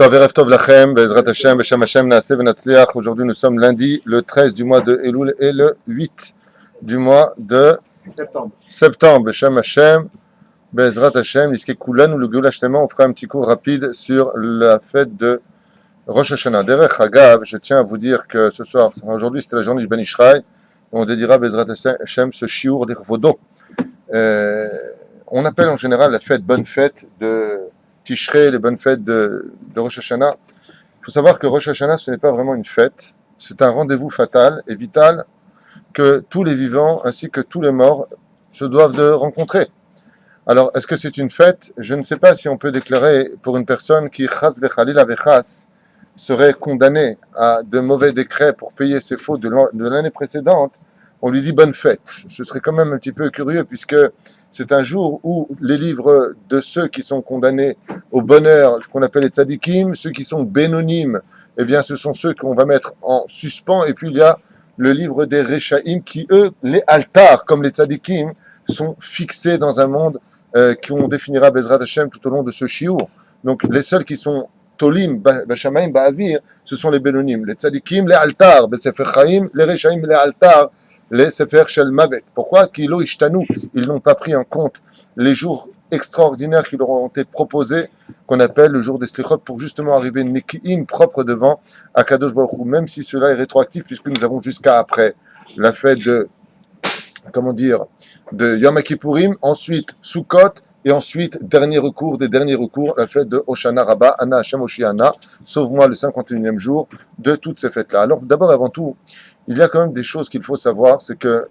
Tov Erev Tov Lachem, Bezrat Hashem, Beshem Hashem, Naaseh Venatzliach. Aujourd'hui, nous sommes lundi, le 13 du mois de Elul et le 8 du mois de septembre. Beshem Hashem, Bezrat Hashem, Niske Kulan ou le Geoula Shlema. On fera un petit cours rapide sur la fête de Rosh Hashanah. Derech Hagav, je tiens à vous dire que ce soir, aujourd'hui, c'était la journée du Ben Ishraï. On dédiera Bezrat Hashem ce Shiur d'Irvodo. On appelle en général la fête bonne fête de Tishrei, les bonnes fêtes de Rosh Hashanah. Il faut savoir que Rosh Hashanah, ce n'est pas vraiment une fête, c'est un rendez-vous fatal et vital que tous les vivants ainsi que tous les morts se doivent de rencontrer. Alors, est-ce que c'est une fête? Je ne sais pas si on peut déclarer pour une personne qui, chas vechalila vechas, serait condamnée à de mauvais décrets pour payer ses fautes de l'année précédente, on lui dit bonne fête. Ce serait quand même un petit peu curieux puisque c'est un jour où les livres de ceux qui sont condamnés au bonheur, qu'on appelle les tzadikim, ceux qui sont bénonymes, eh bien ce sont ceux qu'on va mettre en suspens. Et puis il y a le livre des Rechaïm qui, eux, les altars, comme les tzadikim, sont fixés dans un monde qu'on définira Bezrat Hashem tout au long de ce shiur. Donc les seuls qui sont Tolim, Bashamaim, Ba'avir, ce sont les bénonymes. Les tzadikim, les altars, Besefer Chaim, les Rechaïm, les altars, les Sefer Shel Mavet. Pourquoi? Kilo Ishtanu, ils n'ont pas pris en compte les jours extraordinaires qui leur ont été proposés, qu'on appelle le jour des Slichot, pour justement arriver Neki'im propre devant Akadosh Baruch Hu, même si cela est rétroactif, puisque nous avons jusqu'à après la fête de, de Yom Kippourim, ensuite Sukkot, et ensuite, dernier recours des derniers recours, la fête de Hoshana Rabbah, Anna Hashem Oshiana, sauve-moi le 51e jour de toutes ces fêtes-là. Alors, d'abord, avant tout, il y a quand même des choses qu'il faut savoir, c'est que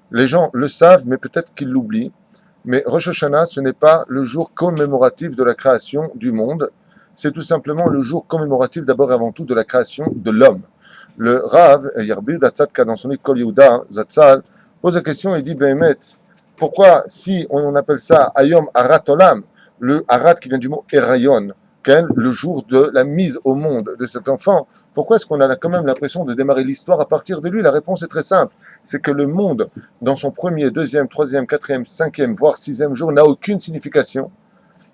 les gens le savent, mais peut-être qu'ils l'oublient. Mais Rosh Hashanah, ce n'est pas le jour commémoratif de la création du monde, c'est tout simplement le jour commémoratif d'abord et avant tout de la création de l'homme. Le Rav, Yarbi Datzadka, dans son livre Kol Yehuda, Zatzal, pose la question et dit, Behemet, pourquoi, si on appelle ça Ayom Arat Olam, le Arat qui vient du mot Erayon, le jour de la mise au monde de cet enfant, pourquoi est-ce qu'on a quand même l'impression de démarrer l'histoire à partir de lui? La réponse est très simple, c'est que le monde, dans son premier, deuxième, troisième, quatrième, cinquième, voire sixième jour, n'a aucune signification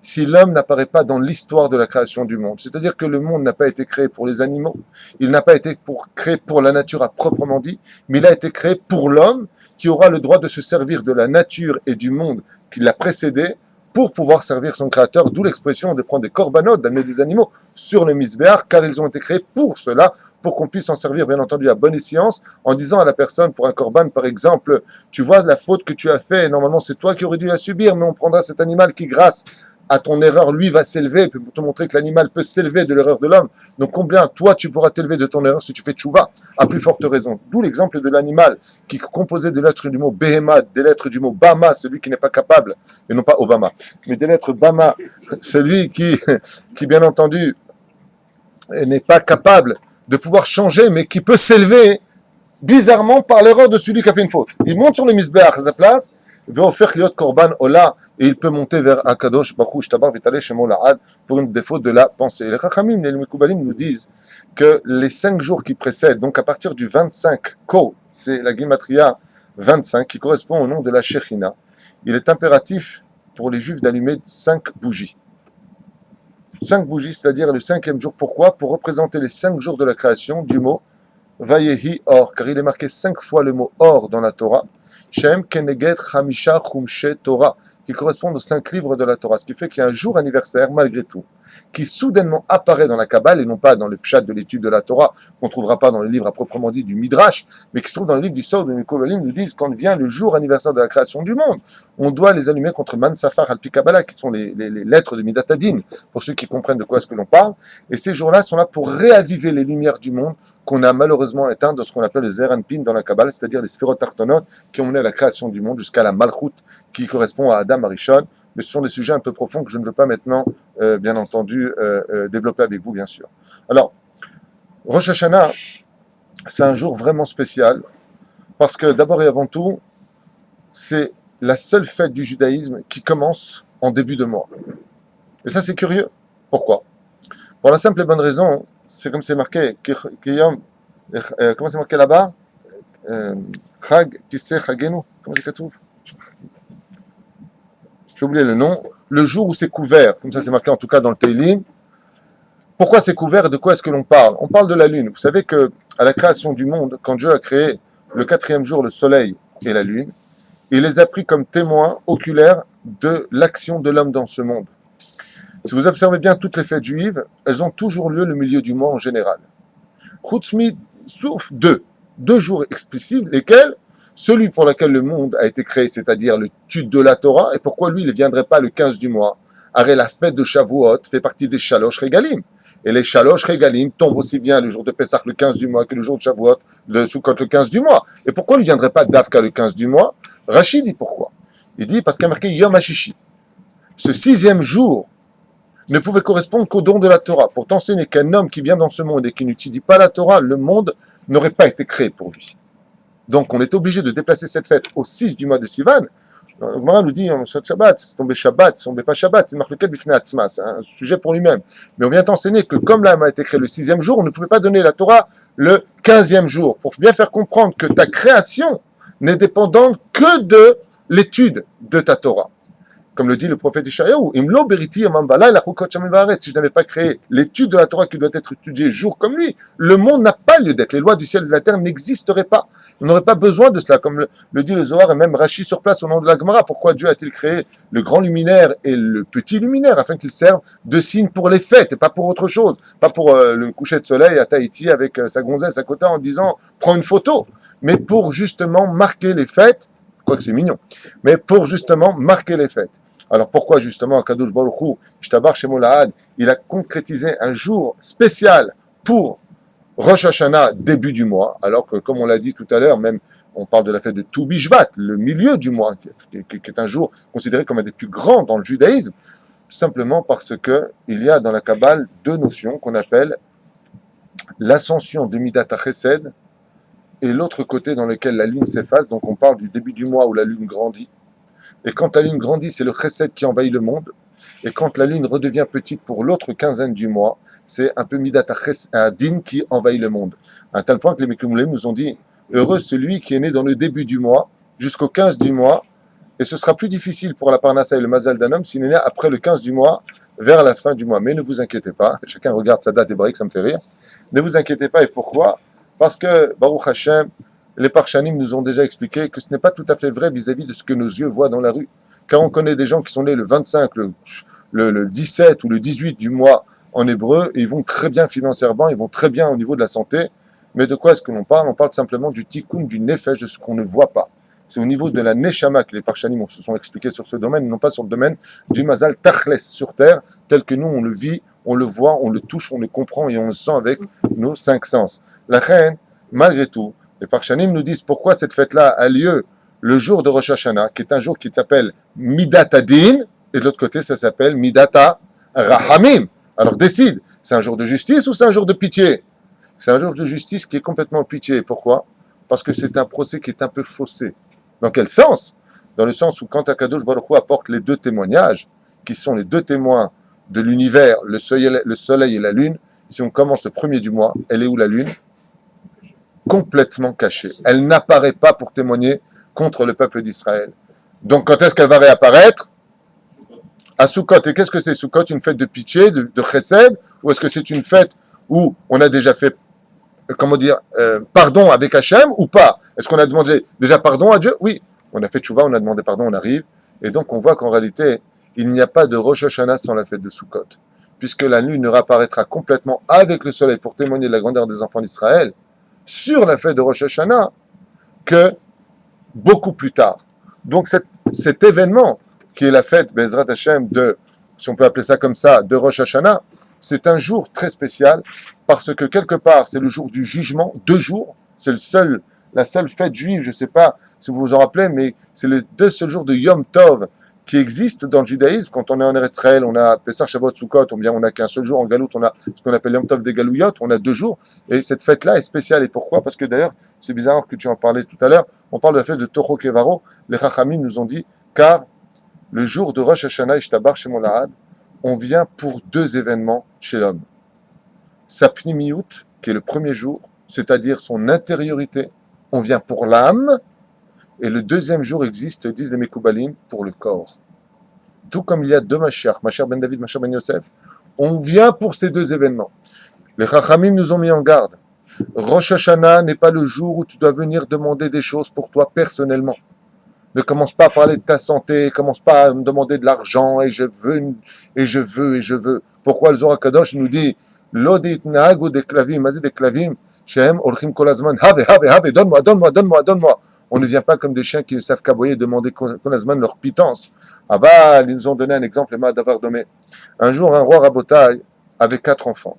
si l'homme n'apparaît pas dans l'histoire de la création du monde. C'est-à-dire que le monde n'a pas été créé pour les animaux, il n'a pas été créé pour la nature à proprement dit, mais il a été créé pour l'homme qui aura le droit de se servir de la nature et du monde qui l'a précédé pour pouvoir servir son créateur, d'où l'expression de prendre des corbanotes, d'amener des animaux sur le misbéar, car ils ont été créés pour cela, pour qu'on puisse en servir, bien entendu, à bonne escience, en disant à la personne, pour un corban, par exemple, tu vois la faute que tu as fait, normalement c'est toi qui aurais dû la subir, mais on prendra cet animal qui, grâce à ton erreur, lui va s'élever, pour te montrer que l'animal peut s'élever de l'erreur de l'homme. Donc combien toi tu pourras t'élever de ton erreur si tu fais tchouva, à plus forte raison. D'où l'exemple de l'animal qui est composé des lettres du mot Behema, des lettres du mot Bama, celui qui n'est pas capable, et non pas Obama, mais des lettres Bama, celui qui bien entendu n'est pas capable de pouvoir changer, mais qui peut s'élever bizarrement par l'erreur de celui qui a fait une faute. Il monte sur le misbéach à sa place, va offrir liot korban ola, et il peut monter vers Akadosh Baruch Shtabar Vitale Shemo La'ad pour une défaut de la pensée. Les Chachamim, les Mekoubalim nous disent que les 5 jours qui précèdent, donc à partir du 25 Ko, c'est la Gematria 25 qui correspond au nom de la Shechina, il est impératif pour les Juifs d'allumer 5 bougies. 5 bougies, c'est-à-dire le 5e jour. Pourquoi? Pour représenter les 5 jours de la création du mot Vayehi Or, car il est marqué 5 fois le mot Or dans la Torah. Shem Keneged Chamisha Chumshe Torah, qui correspondent aux 5 livres de la Torah, ce qui fait qu'il y a un jour anniversaire, malgré tout, qui soudainement apparaît dans la Kabbale, et non pas dans le pshat de l'étude de la Torah, qu'on ne trouvera pas dans le livre à proprement dit du Midrash, mais qui se trouve dans le livre du Sod de Mikovalim, nous disent quand vient le jour anniversaire de la création du monde, on doit les allumer contre Man Safar Al-Pi Kabbalah, qui sont les lettres de Midat Hadin, pour ceux qui comprennent de quoi est-ce que l'on parle, et ces jours-là sont là pour réaviver les lumières du monde qu'on a malheureusement éteintes dans ce qu'on appelle le Zer Anpin dans la Kabbale, c'est-à-dire les sphérot tartonotes qui ont mené à la création du monde jusqu'à la Malchut qui correspond à Adam Arishon, mais ce sont des sujets un peu profonds que je ne veux pas maintenant, bien entendu, développer avec vous, bien sûr. Alors, Rosh Hashanah, c'est un jour vraiment spécial, parce que d'abord et avant tout, c'est la seule fête du judaïsme qui commence en début de mois. Et ça, c'est curieux. Pourquoi? Pour la simple et bonne raison, c'est comme c'est marqué, comment c'est marqué là-bas? Chag, Kiseh, Chagenu, comment c'est trouve? J'ai oublié le nom. Le jour où c'est couvert, comme ça c'est marqué en tout cas dans le Teilim, Pourquoi c'est couvert et de quoi est-ce que l'on parle? On parle de la lune. Vous savez que à la création du monde, quand Dieu a créé le quatrième jour le soleil et la lune, il les a pris comme témoins oculaires de l'action de l'homme dans ce monde. Si vous observez bien toutes les fêtes juives, elles ont toujours lieu le milieu du mois en général. Chutzmi, sauf deux jours explicites, lesquels celui pour lequel le monde a été créé, c'est-à-dire le tude de la Torah, et pourquoi lui il ne viendrait pas le 15 du mois. Arrête, la fête de Shavuot fait partie des Shalosh Regalim. Et les Shalosh Regalim tombent aussi bien le jour de Pessah le 15 du mois que le jour de Shavuot, de Sukkot le 15 du mois. Et pourquoi il ne viendrait pas Davka le 15 du mois? Rachid dit pourquoi. Il dit parce qu'il y a marqué Yom HaShishi. Ce sixième jour ne pouvait correspondre qu'au don de la Torah. Pour t'enseigner qu'un homme qui vient dans ce monde et qui n'étudie pas la Torah, le monde n'aurait pas été créé pour lui. Donc on est obligé de déplacer cette fête au 6 du mois de Sivan. Le Gemara nous dit, Shabbat, c'est tombé Shabbat, c'est tombé pas Shabbat, c'est marqué Bifnei Atzma, c'est un sujet pour lui-même. Mais on vient t'enseigner que comme l'âme a été créée le 6e jour, on ne pouvait pas donner la Torah le 15e jour, pour bien faire comprendre que ta création n'est dépendante que de l'étude de ta Torah. Comme le dit le prophète Ishayahu, Imlo beriti amambala la chukot shamim va'aretz. Si je n'avais pas créé l'étude de la Torah qui doit être étudiée jour comme lui, le monde n'a pas lieu d'être. Les lois du ciel et de la terre n'existeraient pas. On n'aurait pas besoin de cela, comme le dit le Zohar et même Rashi sur place au nom de la Gemara. Pourquoi Dieu a-t-il créé le grand luminaire et le petit luminaire afin qu'ils servent de signe pour les fêtes et pas pour autre chose, pas pour le coucher de soleil à Tahiti avec sa gonzesse à côté en disant prends une photo, mais pour justement marquer les fêtes. Quoique c'est mignon, mais pour justement marquer les fêtes. Alors pourquoi justement Akadosh Baruch Hu, Ishtabar Shemo Lahad, il a concrétisé un jour spécial pour Rosh Hashanah, début du mois, alors que comme on l'a dit tout à l'heure, même on parle de la fête de Tu Bishvat, le milieu du mois, qui est un jour considéré comme un des plus grands dans le judaïsme, tout simplement parce que il y a dans la Kabbale deux notions qu'on appelle l'ascension de Midat HaChesed et l'autre côté dans lequel la lune s'efface. Donc on parle du début du mois où la lune grandit. Et quand la lune grandit, c'est le chesed qui envahit le monde. Et quand la lune redevient petite pour l'autre quinzaine du mois, c'est un peu Midat HaDin qui envahit le monde. À tel point que les Mekumulim nous ont dit, heureux celui qui est né dans le début du mois, jusqu'au 15 du mois, et ce sera plus difficile pour la Parnassa et le Mazal d'un homme s'il est né après le 15 du mois, vers la fin du mois. Mais ne vous inquiétez pas, chacun regarde sa date hébraïque, ça me fait rire. Ne vous inquiétez pas, et pourquoi? Parce que, Baruch Hashem, les Parchanim nous ont déjà expliqué que ce n'est pas tout à fait vrai vis-à-vis de ce que nos yeux voient dans la rue. Car on connaît des gens qui sont nés le 25, le 17 ou le 18 du mois en hébreu, et ils vont très bien financièrement, ils vont très bien au niveau de la santé. Mais de quoi est-ce que l'on parle? On parle simplement du tikkun, du nefesh, de ce qu'on ne voit pas. C'est au niveau de la neshama que les Parchanim se sont expliqués sur ce domaine, non pas sur le domaine du mazal tachles sur terre, tel que nous on le vit, on le voit, on le touche, on le comprend et on le sent avec nos 5 sens. La reine, malgré tout, les Parchanim nous disent pourquoi cette fête-là a lieu le jour de Rosh Hashanah, qui est un jour qui s'appelle Midat Adin, et de l'autre côté, ça s'appelle Midat Rahamim. Alors décide, c'est un jour de justice ou c'est un jour de pitié? C'est un jour de justice qui est complètement pitié. Pourquoi? Parce que c'est un procès qui est un peu faussé. Dans quel sens? Dans le sens où quand Akadosh Baruch Hu apporte les deux témoignages, qui sont les deux témoins de l'univers, le soleil et la lune, si on commence le premier du mois, elle est où la lune? Complètement cachée. Elle n'apparaît pas pour témoigner contre le peuple d'Israël. Donc quand est-ce qu'elle va réapparaître? À Sukkot. Et qu'est-ce que c'est Sukkot? Une fête de pitié, de chesed? Ou est-ce que c'est une fête où on a déjà fait, pardon avec Hachem ou pas? Est-ce qu'on a demandé déjà pardon à Dieu? Oui. On a fait tchouva, on a demandé pardon, on arrive. Et donc on voit qu'en réalité, il n'y a pas de Rosh Hashanah sans la fête de Sukkot. Puisque la lune ne réapparaîtra complètement avec le soleil pour témoigner de la grandeur des enfants d'Israël sur la fête de Rosh Hashanah que beaucoup plus tard. Donc cet événement qui est la fête Bezrat Hashem de, si on peut appeler ça comme ça, de Rosh Hashanah, c'est un jour très spécial parce que quelque part c'est le jour du jugement, 2 jours, c'est la seule fête juive, je ne sais pas si vous vous en rappelez, mais c'est les 2 seuls jours de Yom Tov qui existent dans le judaïsme. Quand on est en Eretz Israël, on a Pessah, Shavuot, Sukkot, on n'a qu'un seul jour. En Galout, on a ce qu'on appelle Yom Tov des Galouyot, on a 2 jours. Et cette fête-là est spéciale. Et pourquoi? Parce que d'ailleurs, c'est bizarre que tu en parlais tout à l'heure, on parle de la fête de Toho Kevaro. Les Chachamim nous ont dit, car le jour de Rosh Hashanah, Ishtabar Shemo Lahad, on vient pour 2 événements chez l'homme. Sa pnimiyut, qui est le premier jour, c'est-à-dire son intériorité, on vient pour l'âme. Et le 2e jour existe, disent les Mekoubalim, pour le corps. Tout comme il y a 2 Mashiach, Mashiach ben David, Mashiach ben Yosef, On vient pour ces deux événements. Les Chachamim nous ont mis en garde. Rosh Hashanah n'est pas le jour où tu dois venir demander des choses pour toi personnellement. Ne commence pas à parler de ta santé, commence pas à me demander de l'argent, et je veux, et je veux, et je veux. Pourquoi le Zohar Kadosh nous dit, Lodit Nahagu de Klavim, Mazé de Klavim, Shem, Olchim Kolazman, Have, donne-moi, donne-moi, donne-moi, donne-moi. On ne vient pas comme des chiens qui ne savent qu'aboyer et demander Kolazman leur pitance. Aval, ils nous ont donné un exemple, les Madavar Domé. Un jour, un roi Rabotai avait 4 enfants.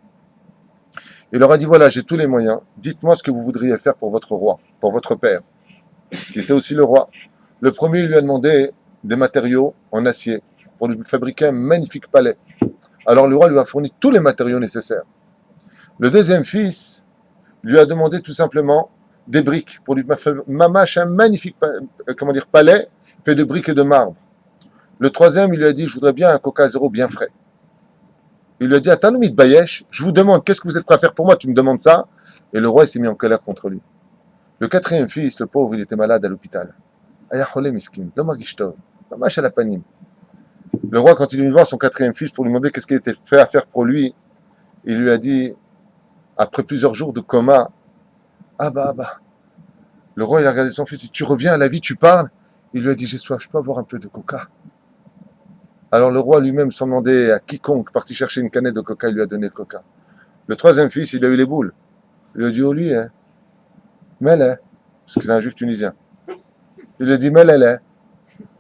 Il leur a dit, voilà, j'ai tous les moyens, dites-moi ce que vous voudriez faire pour votre roi, pour votre père, qui était aussi le roi. Le premier, il lui a demandé des matériaux en acier pour lui fabriquer un magnifique palais. Alors le roi lui a fourni tous les matériaux nécessaires. Le deuxième fils lui a demandé tout simplement des briques pour lui mâcher un magnifique palais fait de briques et de marbre. Le troisième, il lui a dit, je voudrais bien un Coca Zéro bien frais. Il lui a dit, Ataloumit Bayesh, je vous demande, qu'est-ce que vous êtes prêt à faire pour moi? Tu me demandes ça? Et le roi s'est mis en colère contre lui. Le quatrième fils, le pauvre, il était malade à l'hôpital. Le roi, quand il est venu voir son quatrième fils pour lui demander qu'est-ce qu'il était fait à faire pour lui, il lui a dit, après plusieurs jours de coma, Abba. Le roi, il a regardé son fils, il dit, tu reviens à la vie, tu parles? Il lui a dit, j'ai soif, je peux avoir un peu de coca? Alors le roi lui-même, sans demander à quiconque, parti chercher une canette de coca, il lui a donné le coca. Le troisième fils, il a eu les boules. Il lui a dit, oh lui, mêle, parce que c'est un juif tunisien. Il lui a dit, mêle,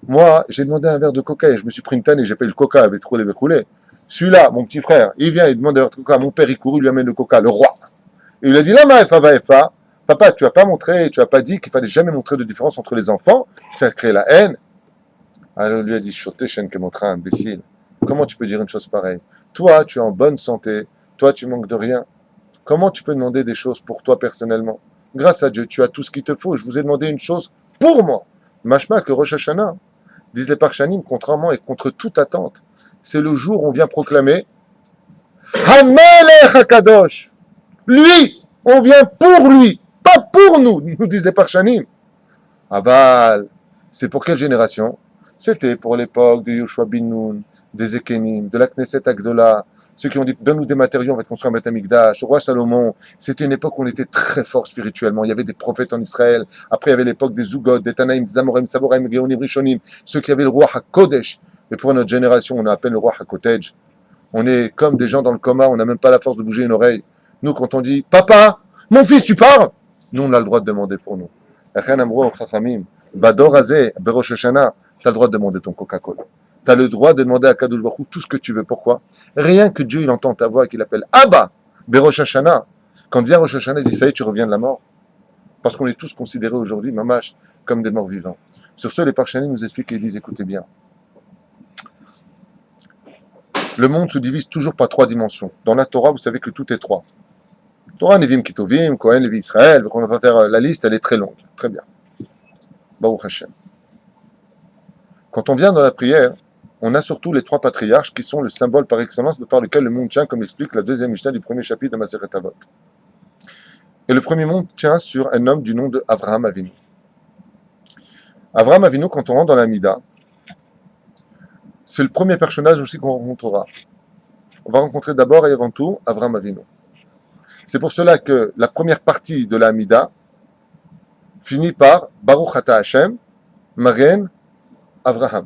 moi, j'ai demandé un verre de coca et je me suis pris une tanne et j'ai payé le coca avec trop les roulés. Celui-là, mon petit frère, il vient, il demande un verre de coca. Mon père, il court, il lui amène le coca, le roi. Et il lui a dit, là, va. Papa, tu n'as pas montré, tu n'as pas dit qu'il fallait jamais montrer de différence entre les enfants. Ça a créé la haine. Alors il lui a dit, Choté, Shen Kemotra, imbécile. Comment tu peux dire une chose pareille? Toi, tu es en bonne santé. Toi, tu manques de rien. Comment tu peux demander des choses pour toi personnellement? Grâce à Dieu, tu as tout ce qu'il te faut. Je vous ai demandé une chose pour moi. Machma que Rosh Hashanah, disent les Parchanim, contrairement et contre toute attente, c'est le jour où on vient proclamer Hamelech HaKadosh. Lui, on vient pour lui, pas pour nous, nous disent les Parchanim. Aval, c'est pour quelle génération? C'était pour l'époque de Yoshua bin Nun, des Ekenim, de la Knesset Agdola, ceux qui ont dit donne-nous des matériaux, on va te construire un Beth Amikdash, au roi Salomon. C'était une époque où on était très fort spirituellement. Il y avait des prophètes en Israël. Après, il y avait l'époque des Zugot, des Tanaïm, des Amorim, Saboraim, Geonim, Rishonim, ceux qui avaient le roi HaKodesh. Mais pour notre génération, on a à peine le roi HaKotej. On est comme des gens dans le coma, on n'a même pas la force de bouger une oreille. Nous, quand on dit papa, mon fils, tu parles, nous, on a le droit de demander pour nous. Bador Azeh, Berosh Hashanah, tu as le droit de demander ton Coca-Cola. Tu as le droit de demander à Kadosh Baruch Hu tout ce que tu veux. Pourquoi? Rien que Dieu, il entend ta voix et qu'il appelle Abba, Berosh Hashanah. Quand vient Rosh Hashanah, il dit, ça y est, tu reviens de la mort. Parce qu'on est tous considérés aujourd'hui, mamash, comme des morts vivants. Sur ce, les Parchanim nous expliquent et ils disent, écoutez bien. Le monde se divise toujours par 3 dimensions. Dans la Torah, vous savez que tout est 3. Torah, Nevim, Kitovim, Kohen, Lévi, Israël. On ne va pas faire la liste, elle est très longue. Très bien. Baruch Hashem. Quand on vient dans la prière, on a surtout les 3 patriarches qui sont le symbole par excellence de par lequel le monde tient, comme l'explique la deuxième Mishnah du premier chapitre de Masechet Avot. Et le premier monde tient sur un homme du nom de Avraham Avinu. Avraham Avinu, quand on rentre dans la Mida, c'est le premier personnage aussi qu'on rencontrera. On va rencontrer d'abord et avant tout Avraham Avinu. C'est pour cela que la première partie de la Mida finit par Baruch Ata Hashem, Magen Avraham.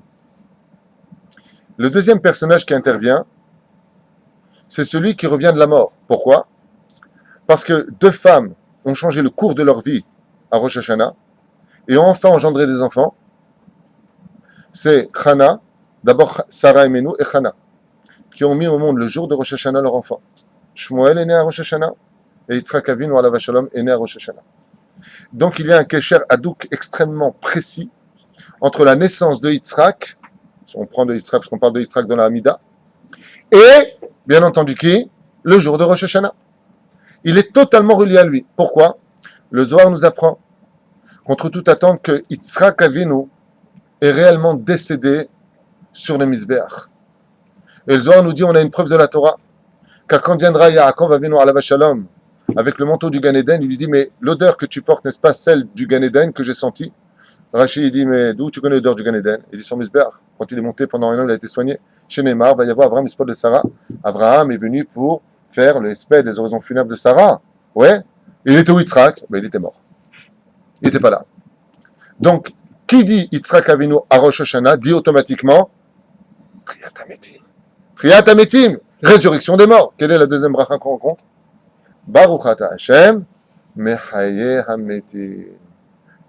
Le deuxième personnage qui intervient, c'est celui qui revient de la mort. Pourquoi? Parce que 2 femmes ont changé le cours de leur vie à Rosh Hashanah et ont enfin engendré des enfants. C'est Chana, d'abord Sarah et Menou et Chana, qui ont mis au monde le jour de Rosh Hashanah leur enfant. Shmuel est né à Rosh Hashanah et Yitzhak Avinu alav Shalom est né à Rosh Hashanah. Donc il y a un kesher hadouk extrêmement précis entre la naissance de Yitzhak, on prend de Yitzhak parce qu'on parle de Yitzhak dans la Hamida, et bien entendu qui? Le jour de Rosh Hashanah. Il est totalement relié à lui. Pourquoi? Le Zohar nous apprend, contre toute attente, que Yitzhak Avinu est réellement décédé sur le Mizbeach. Et le Zohar nous dit, on a une preuve de la Torah, car quand viendra Yaakov Avinu alav Shalom avec le manteau du Gan Eden, il lui dit, mais l'odeur que tu portes, n'est-ce pas celle du Gan Eden que j'ai sentie? Rashi, il dit, mais d'où tu connais l'odeur du Gan Eden? Il dit, son Mizbeach. quand il est monté pendant un an, il a été soigné. Chez Neymar, va y avoir Abraham, l'espoir de Sarah. Abraham est venu pour faire le respect des oraisons funèbres de Sarah. Ouais. Il était où Yitzhak? Ben, il était mort. Il n'était pas là. Donc, qui dit Yitzhak Avinu à Rosh Hashanah dit automatiquement Triat Hametim. Triat Hametim, résurrection des morts. Quelle est la deuxième bracha qu'on rencontre? Baruch Ata Hashem, Mechaye Hametim.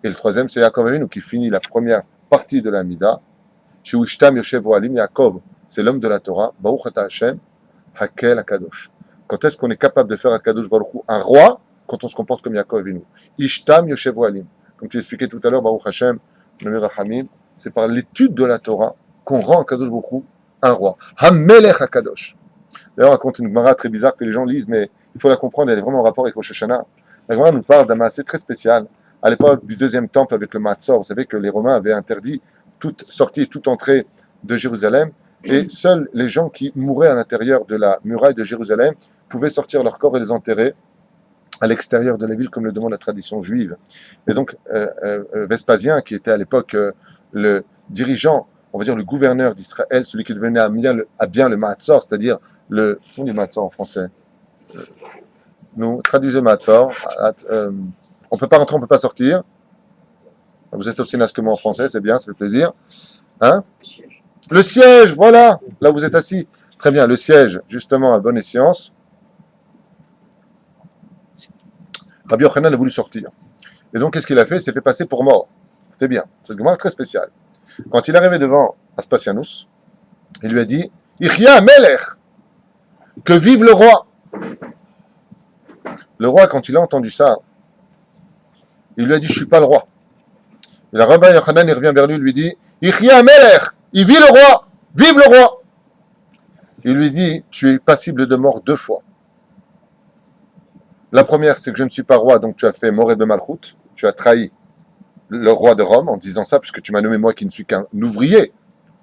Et le troisième, c'est Yaakov Avinu qui finit la première partie de la Mida. Chez Ushtam Yoshev Oalim, Yaakov, c'est l'homme de la Torah. Baruch Ata Hashem, Hakel Akadosh. Quand est-ce qu'on est capable de faire Akadosh Baruch Hu un roi? Quand on se comporte comme Yaakov Avinu. Ishtam Yoshev Oalim. Comme tu expliquais tout à l'heure, Baruch Hashem, Rahamim, c'est par l'étude de la Torah qu'on rend Akadosh Baruch Hu un roi. Hamelech Akadosh. D'ailleurs, on raconte une Gemara très bizarre que les gens lisent, mais il faut la comprendre, elle est vraiment en rapport avec Rosh Hashanah. La Gemara nous parle d'un maasé très spécial. À l'époque du deuxième temple avec le Matzor, vous savez que les Romains avaient interdit toute sortie et toute entrée de Jérusalem, et seuls les gens qui mouraient à l'intérieur de la muraille de Jérusalem pouvaient sortir leur corps et les enterrer à l'extérieur de la ville, comme le demande la tradition juive. Et donc, Vespasien, qui était à l'époque le dirigeant, on va dire le gouverneur d'Israël, celui qui devenait à bien le Matzor, c'est-à-dire le... On dit Matzor en français. Nous, traduisez Matzor. On ne peut pas rentrer, on ne peut pas sortir. Vous êtes aussi naze que moi en français, c'est bien, ça fait plaisir. Hein? Le siège, voilà, là où vous êtes assis. Très bien, le siège, justement, à bonne escience. Rabbi Yochanan a voulu sortir. Et donc, qu'est-ce qu'il a fait? Il s'est fait passer pour mort. C'était bien. C'est une Gemara très spéciale. Quand il est arrivé devant Aspasianus, il lui a dit Ichya Melech, que vive le roi. Le roi, quand il a entendu ça, il lui a dit, je ne suis pas le roi. Et le rabbin Yochanan, il revient vers lui, il lui dit, Ichya Melech, il vit le roi, vive le roi. Il lui dit, tu es passible de mort 2 fois. La première, c'est que je ne suis pas roi, donc tu as fait Mored Malchut, tu as trahi le roi de Rome en disant ça, puisque tu m'as nommé moi qui ne suis qu'un ouvrier,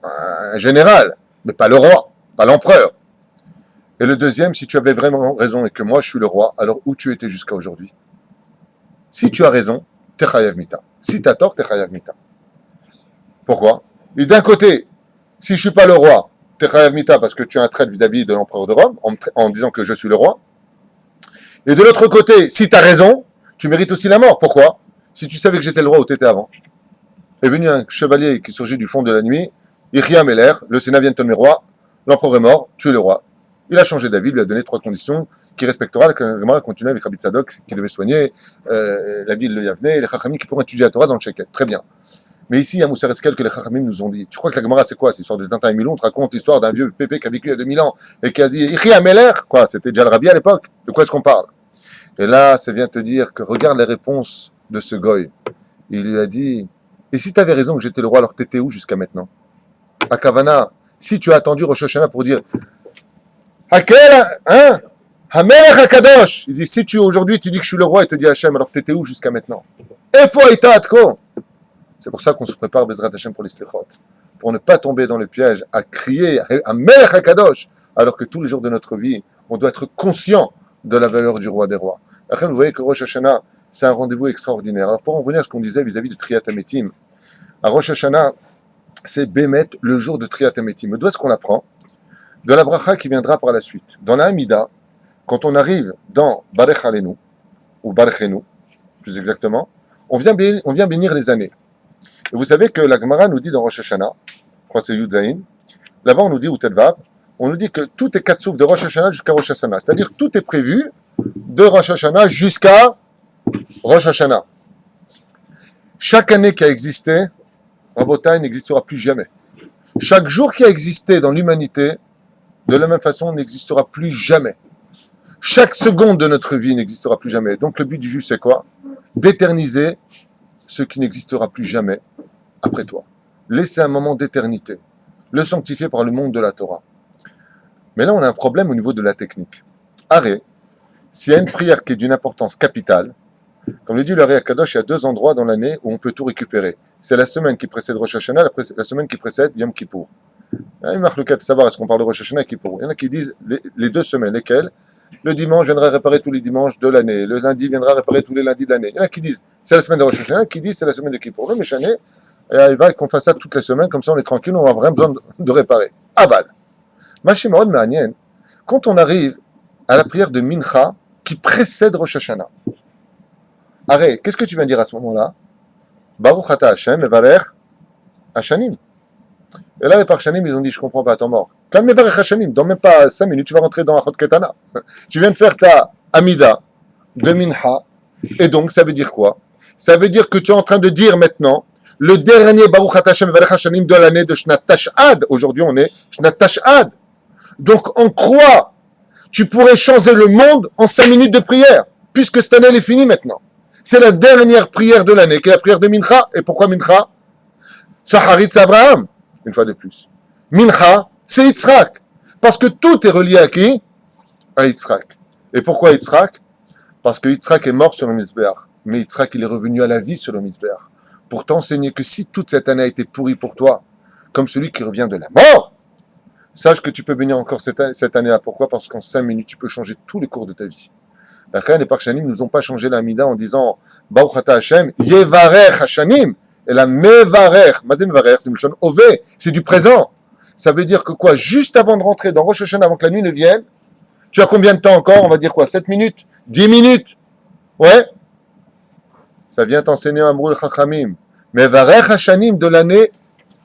un général, mais pas le roi, pas l'empereur. Et le deuxième, si tu avais vraiment raison et que moi je suis le roi, alors où tu étais jusqu'à aujourd'hui? Si tu as raison, t'es chayav mita. Si tu as tort, t'es chayav mita. Pourquoi? Et d'un côté, si je suis pas le roi, t'es chayav mita parce que tu as un trait vis-à-vis de l'empereur de Rome, en disant que je suis le roi. Et de l'autre côté, si tu as raison, tu mérites aussi la mort. Pourquoi? Si tu savais que j'étais le roi où tu étais avant. Est venu un chevalier qui surgit du fond de la nuit, Ichya Meler, le Sénat vient de te nommer roi, l'empereur est mort, tu es le roi. Il a changé d'avis, il lui a donné 3 conditions qu'il respectera. La Gemara continue avec Rabbi Tzadok qui devait soigner, la ville de Yavne, et les Chachamim qui pourront étudier la Torah dans le Sheket. Très bien. Mais ici, il y a Moussar Eskel que les Chachamim nous ont dit. Tu crois que la Gemara c'est quoi? C'est l'histoire de Tintin et Milon. On te raconte l'histoire d'un vieux pépé qui a vécu il y a 2000 ans et qui a dit Ichya Meler. Quoi? C'était déjà le Rabbi à l'époque. De quoi est-ce qu'on parle? Et là, ça vient te dire que regarde les réponses de ce goy. Il lui a dit et si tu avais raison que j'étais le roi, alors t'étais où jusqu'à maintenant? À Kavana, si tu as attendu Rosh Hashanah pour dire Hakel, hein? Hamelech Hakadosh. Il dit, si aujourd'hui tu dis que je suis le roi et te dis Hachem, alors t'étais où jusqu'à maintenant? Efo Aïta Atko. C'est pour ça qu'on se prépare Bezrat Hachem pour les Slichot. Pour ne pas tomber dans le piège à crier Hamelech Hakadosh, alors que tous les jours de notre vie, on doit être conscient de la valeur du roi des rois. Après, vous voyez que Rosh Hashanah, c'est un rendez-vous extraordinaire. Alors, pour en revenir à ce qu'on disait vis-à-vis de Triat Hametim, à Rosh Hashanah, c'est Bémet, le jour de Triat Hametim. D'où est-ce qu'on l'apprend? De la bracha qui viendra par la suite. Dans la Hamida, quand on arrive dans Barech Alenu, ou Barechenu, plus exactement, on vient bénir les années. Et vous savez que la Gemara nous dit dans Rosh Hashanah, je crois que c'est Yud Zayin, là-bas on nous dit, ou Tedvav, on nous dit que tout est Katsouf de Rosh Hashanah jusqu'à Rosh Hashanah. C'est-à-dire tout est prévu de Rosh Hashanah jusqu'à Rosh Hashanah. Chaque année qui a existé, Rabotai n'existera plus jamais. Chaque jour qui a existé dans l'humanité, de la même façon, n'existera plus jamais. Chaque seconde de notre vie n'existera plus jamais. Donc le but du juif, c'est quoi? D'éterniser ce qui n'existera plus jamais après toi. Laisser un moment d'éternité. Le sanctifier par le monde de la Torah. Mais là, on a un problème au niveau de la technique. Arrêt, s'il y a une prière qui est d'une importance capitale, comme le dit le Ari Akadosh, il y a 2 endroits dans l'année où on peut tout récupérer. C'est la semaine qui précède Rosh Hashanah, la semaine qui précède Yom Kippour. Il marque le cas de savoir est-ce qu'on parle de Rosh Hashanah et Kippour. Il y en a qui disent les 2 semaines, lesquelles? Le dimanche viendra réparer tous les dimanches de l'année. Le lundi viendra réparer tous les lundis de l'année. Il y en a qui disent c'est la semaine de Rosh Hashanah, qui disent c'est la semaine de Kippour. Le Méchané, Et il va qu'on fasse ça toutes les semaines, comme ça on est tranquille, on n'a vraiment besoin de réparer. Aval. Mashimon Ma'anien, quand on arrive à la prière de Mincha qui précède Rosh Hashanah, arrête, qu'est-ce que tu viens dire à ce moment-là? Baruch Ata Hashem, Mevarech Hashanim. Et là, les Parchanim, ils ont dit, je comprends pas, attends mort. Quand Mevarech Hashanim, dans même pas 5 minutes, tu vas rentrer dans Achot Ketana. Tu viens de faire ta Amida de Mincha, et donc ça veut dire quoi? Ça veut dire que tu es en train de dire maintenant le dernier Baruch Ata Hashem, Mevarech Hashanim de l'année de Shnat Tash'ad. Aujourd'hui, on est Shnat Tash'ad. Donc, en quoi tu pourrais changer le monde en 5 minutes de prière, puisque cette année, elle est finie maintenant. C'est la dernière prière de l'année, qui est la prière de Mincha. Et pourquoi Mincha? Shacharit, c'est Abraham, une fois de plus. Mincha, c'est Yitzhak. Parce que tout est relié à qui? À Yitzhak. Et pourquoi Yitzhak? Parce que Yitzhak est mort sur le Mizbeach. Mais Yitzhak, il est revenu à la vie sur le Mizbeach. Pour t'enseigner que si toute cette année a été pourrie pour toi, comme celui qui revient de la mort, sache que tu peux bénir encore cette année-là. Pourquoi? Parce qu'en 5 minutes, tu peux changer tous les cours de ta vie. La Khan et les Parchanim ne nous ont pas changé la Mida en disant Baruch Ata Hashem, Yevarech Hashanim, et la Mevarech. Mazé Mevarech, c'est Milchon Ové, c'est du présent. Ça veut dire que quoi? Juste avant de rentrer dans Rosh Hashanah, avant que la nuit ne vienne, tu as combien de temps encore? On va dire quoi? 7 minutes? 10 minutes? Ouais? Ça vient t'enseigner Amrul Chachamim. Mevarech Hashanim de l'année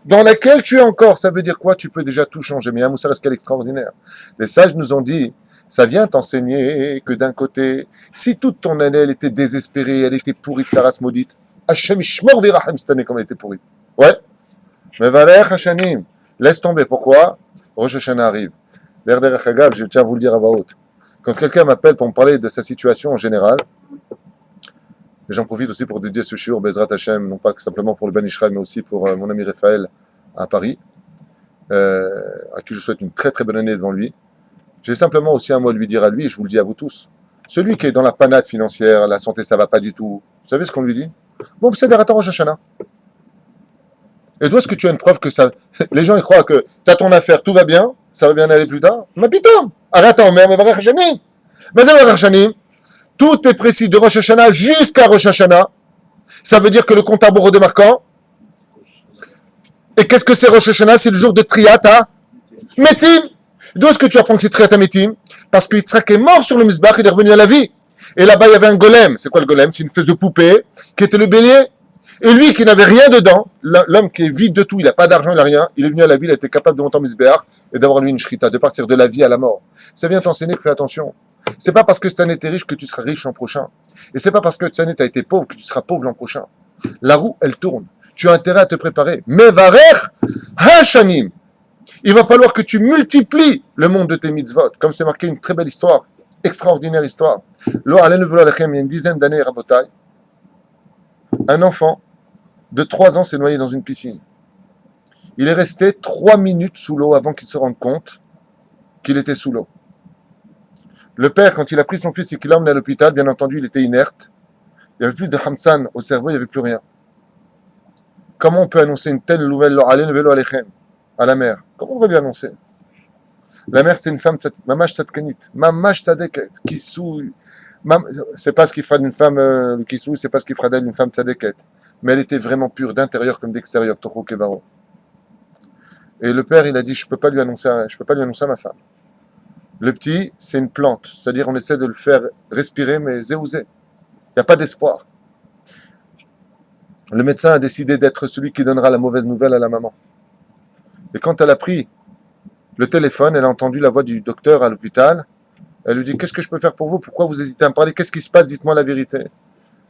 dans laquelle tu es encore. Ça veut dire quoi? Tu peux déjà tout changer. Mais il y a un Moussar Eskel extraordinaire. Les sages nous ont dit, ça vient t'enseigner que d'un côté, si toute ton année, elle était désespérée, elle était pourrie de sa race maudite, Hashem Ishmor Virachem cette année comme elle était pourrie. Ouais. Mais Valech Hashanim, laisse tomber. Pourquoi? Rosh Hashanah arrive. L'air derrière Hagab, je tiens à vous le dire à voix haute. Quand quelqu'un m'appelle pour me parler de sa situation en général, et j'en profite aussi pour dédier ce shiur Bezrat Hashem, non pas simplement pour le Ben Israël, mais aussi pour mon ami Raphaël à Paris, à qui je souhaite une très très bonne année devant lui. J'ai simplement aussi un mot à lui dire à lui, et je vous le dis à vous tous. Celui qui est dans la panade financière, la santé ça va pas du tout, vous savez ce qu'on lui dit? Bon, c'est des ratons Rosh Hashanah. Et d'où est-ce que tu as une preuve que ça... Les gens ils croient que tu as ton affaire, tout va bien, ça va bien aller plus tard? Mais putain, arrête, mais Varech Hashanim. Mais Varech Hashanim, tout est précis de Rosh Hashanah jusqu'à Rosh Hashanah. Ça veut dire que le compte à rebours redémarre quand? Et qu'est-ce que c'est Rosh Hashanah? C'est le jour de Triat à Metim. D'où est-ce que tu apprends que c'est Triat à Metim? Parce que Yitzhak est mort sur le Mizbach, il est revenu à la vie. Et là-bas, il y avait un golem. C'est quoi le golem? C'est une espèce de poupée qui était le bélier. Et lui, qui n'avait rien dedans, l'homme qui est vide de tout, il n'a pas d'argent, il n'a rien, il est venu à la vie, il a été capable de monter en Mizbach et d'avoir lui une shrita, de partir de la vie à la mort. Ça vient t'enseigner que fais attention. C'est pas parce que cette année t'es riche que tu seras riche l'an prochain. Et c'est pas parce que cette année t'as été pauvre que tu seras pauvre l'an prochain. La roue, elle tourne. Tu as intérêt à te préparer. Mais Varech Hashanim. Il va falloir que tu multiplies le monde de tes mitzvot. Comme c'est marqué une très belle histoire, extraordinaire histoire. Lo Alen Velo Alechem, il y a une dizaine d'années, Rabotai, un enfant de 3 ans s'est noyé dans une piscine. Il est resté 3 minutes sous l'eau avant qu'il se rende compte qu'il était sous l'eau. Le père, quand il a pris son fils et qu'il l'a emmené à l'hôpital, bien entendu, il était inerte. Il n'y avait plus de Hamsan au cerveau, il n'y avait plus rien. Comment on peut annoncer une telle nouvelle à la mère? Comment on va lui annoncer? La mère, c'est une femme, mamash tzadkanit, mamash tzadeket, qui souille. C'est pas ce qui fera d'une femme qui souille, c'est pas ce qui fera d'elle une femme tzadeket. Mais elle était vraiment pure, d'intérieur comme d'extérieur, Toho Kevaro. Et le père, il a dit, je peux pas lui annoncer à ma femme. Le petit, c'est une plante, c'est-à-dire on essaie de le faire respirer, mais zéouzé. Il n'y a pas d'espoir. Le médecin a décidé d'être celui qui donnera la mauvaise nouvelle à la maman. Et quand elle a pris le téléphone, elle a entendu la voix du docteur à l'hôpital. Elle lui dit, qu'est-ce que je peux faire pour vous? Pourquoi vous hésitez à me parler? Qu'est-ce qui se passe? Dites-moi la vérité.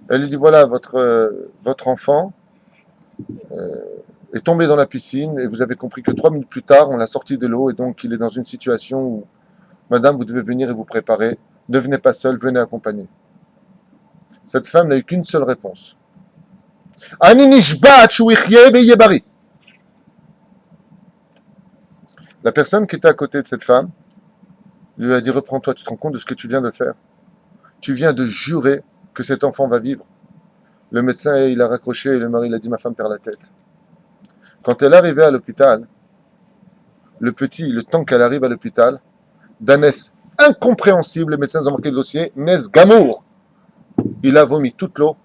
Elle lui dit, voilà, votre enfant est tombé dans la piscine et vous avez compris que 3 minutes plus tard, on l'a sorti de l'eau et donc il est dans une situation où, madame, vous devez venir et vous préparer. Ne venez pas seul, venez accompagner. Cette femme n'a eu qu'une seule réponse. Ani nishbat shu yichyeh ve'yeh bari. La personne qui était à côté de cette femme lui a dit, reprends-toi, tu te rends compte de ce que tu viens de faire? Tu viens de jurer que cet enfant va vivre. Le médecin, il a raccroché et le mari, il a dit, ma femme perd la tête. Quand elle est arrivée à l'hôpital, le petit, le temps qu'elle arrive à l'hôpital, d'un S incompréhensible, les médecins ont marqué le dossier, Nes Gamour. Il a vomi toute l'eau,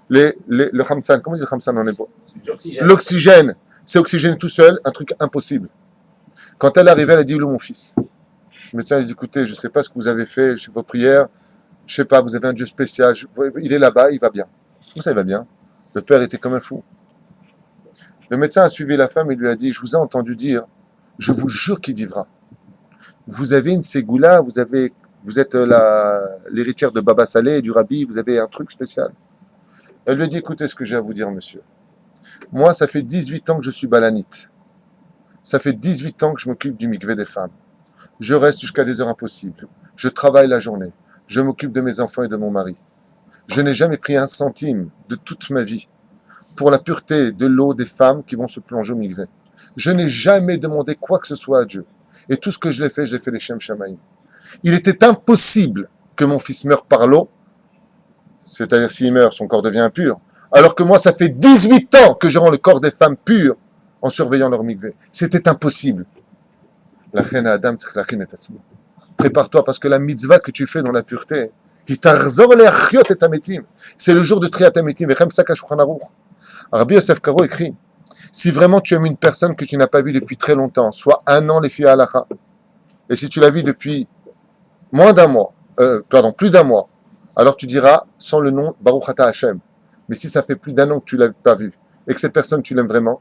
le Hamsan, comment on dit le Hamsan en hébreu? L'oxygène, c'est oxygéné tout seul, un truc impossible. Quand elle est arrivée, elle a dit, où est mon fils? Le médecin lui dit, écoutez, je ne sais pas ce que vous avez fait, vos prières, je ne sais pas, vous avez un Dieu spécial, il est là-bas, il va bien. Tout ça, il va bien. Le père était comme un fou. Le médecin a suivi la femme et lui a dit, je vous ai entendu dire, je vous jure qu'il vivra. Vous avez une ségoula, vous êtes l'héritière de Baba Saleh et du Rabbi, vous avez un truc spécial. Elle lui a dit, écoutez ce que j'ai à vous dire, monsieur. Moi, ça fait 18 ans que je suis balanite. Ça fait 18 ans que je m'occupe du mikvé des femmes. Je reste jusqu'à des heures impossibles. Je travaille la journée. Je m'occupe de mes enfants et de mon mari. Je n'ai jamais pris un centime de toute ma vie pour la pureté de l'eau des femmes qui vont se plonger au mikvé. Je n'ai jamais demandé quoi que ce soit à Dieu. Et tout ce que je l'ai fait les Shem Shamaïm. Il était impossible que mon fils meure par l'eau, c'est-à-dire s'il meurt, son corps devient impur, alors que moi, ça fait 18 ans que je rends le corps des femmes pur en surveillant leur mikvé. C'était impossible. La reine Adam, prépare-toi parce que la mitzvah que tu fais dans la pureté, c'est le jour de Triat Ametim. Rabbi Yosef Karo écrit, si vraiment tu aimes une personne que tu n'as pas vue depuis très longtemps, soit un an les filles à halakha, et si tu l'as vue depuis plus d'un mois, alors tu diras sans le nom Baruch Ata Hashem. Mais si ça fait plus d'un an que tu ne l'as pas vue et que cette personne tu l'aimes vraiment,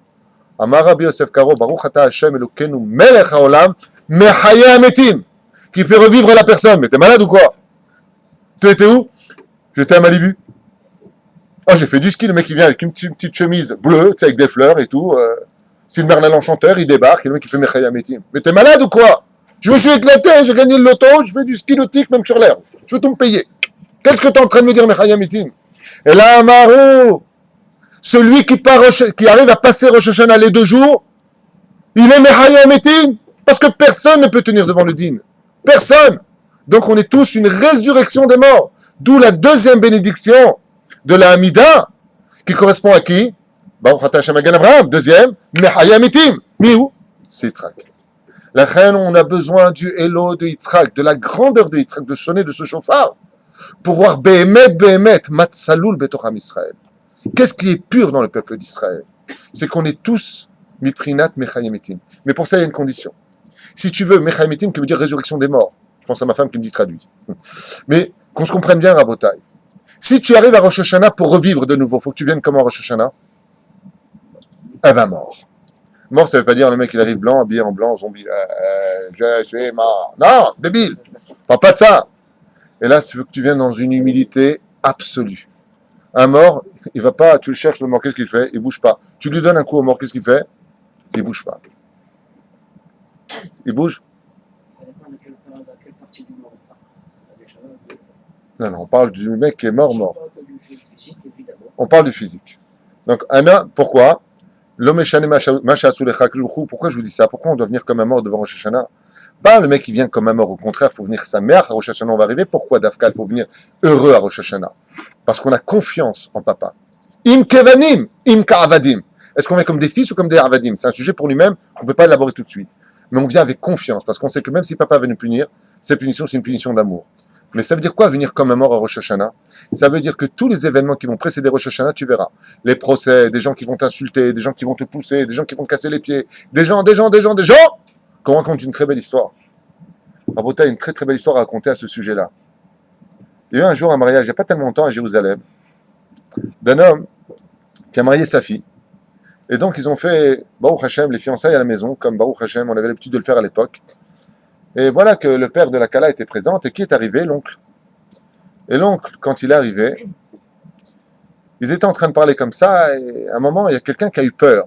Amar Rabbi Yosef Karo, Baruch Ata Hashem Elokeinu Melech Haolam Mechaya Ametim, qui peut revivre la personne. Mais t'es malade ou quoi? Tu étais où? J'étais à Malibu. Oh, j'ai fait du ski, le mec il vient avec une petite chemise bleue, avec des fleurs et tout. C'est le Merlin l'Enchanteur, il débarque, et le mec il fait Mechaya Ametim. Mais t'es malade ou quoi? Je me suis éclaté, j'ai gagné le loto, je fais du ski nautique même sur l'herbe. Je veux tout me payer. Qu'est-ce que tu es en train de me dire, Mechaya Ametim? Et là, Amaro, celui qui arrive à passer Rosh Hashanah les 2 jours, il est Mechaya Ametim, parce que personne ne peut tenir devant le dîn. Personne. Donc on est tous une résurrection des morts. D'où la deuxième bénédiction de la Hamida, qui correspond à qui? Baruch Ata Hashem Magen Avraham. Deuxième, Mechaya Ametim. Miou? C'est Yitzhak. La reine, on a besoin du Elo de Yitzhak, de la grandeur de Yitzhak, de sonner de ce chauffard, pour voir Behemet, Matzaloul Betocham Israël. Qu'est-ce qui est pur dans le peuple d'Israël? C'est qu'on est tous Miprinat Mechaya Ametim. Mais pour ça, il y a une condition. Si tu veux, Mechaya Ametim, qui veut dire résurrection des morts. Je pense à ma femme qui me dit traduit. Mais qu'on se comprenne bien, Rabotai. Si tu arrives à Rosh Hashanah pour revivre de nouveau, il faut que tu viennes comment à Rosh Hashanah? Eh ben, mort. Mort, ça ne veut pas dire le mec il arrive blanc, habillé en blanc, zombie. Je suis mort. Non, débile. Parle pas de ça. Et là, il faut que tu viennes dans une humilité absolue. Un mort, il va pas, tu le cherches, le mort, qu'est-ce qu'il fait? Il bouge pas. Tu lui donnes un coup au mort, qu'est-ce qu'il fait? Il bouge pas. Il bouge? Ça dépend de quelle partie du mort on parle. Non, on parle du mec qui est mort. On parle du physique, évidemment. On parle du physique. Donc, pourquoi? L'homme pourquoi je vous dis ça? Pourquoi on doit venir comme un mort devant Rosh Hashanah? Pas le mec qui vient comme un mort, au contraire, il faut venir sa mère à Rosh Hashanah, on va arriver. Pourquoi Dafka, il faut venir heureux à Rosh Hashanah? Parce qu'on a confiance en papa. Im kevanim, im ka'avadim. Est-ce qu'on vient comme des fils ou comme des avadim? C'est un sujet pour lui-même qu'on ne peut pas élaborer tout de suite. Mais on vient avec confiance, parce qu'on sait que même si papa va nous punir, cette punition, c'est une punition d'amour. Mais ça veut dire quoi, venir comme un mort à Rosh Hashanah? Ça veut dire que tous les événements qui vont précéder Rosh Hashanah, tu verras. Les procès, des gens qui vont t'insulter, des gens qui vont te pousser, des gens qui vont te casser les pieds, des gens, qu'on raconte une très belle histoire. Rabota a une très très belle histoire à raconter à ce sujet-là. Il y a eu un jour un mariage, il n'y a pas tellement longtemps à Jérusalem, d'un homme qui a marié sa fille. Et donc ils ont fait Baruch Hashem, les fiançailles à la maison, comme Baruch Hashem, on avait l'habitude de le faire à l'époque. Et voilà que le père de la Kala était présent, et qui est arrivé? L'oncle. Et l'oncle, quand il est arrivé, ils étaient en train de parler comme ça, et à un moment, il y a quelqu'un qui a eu peur.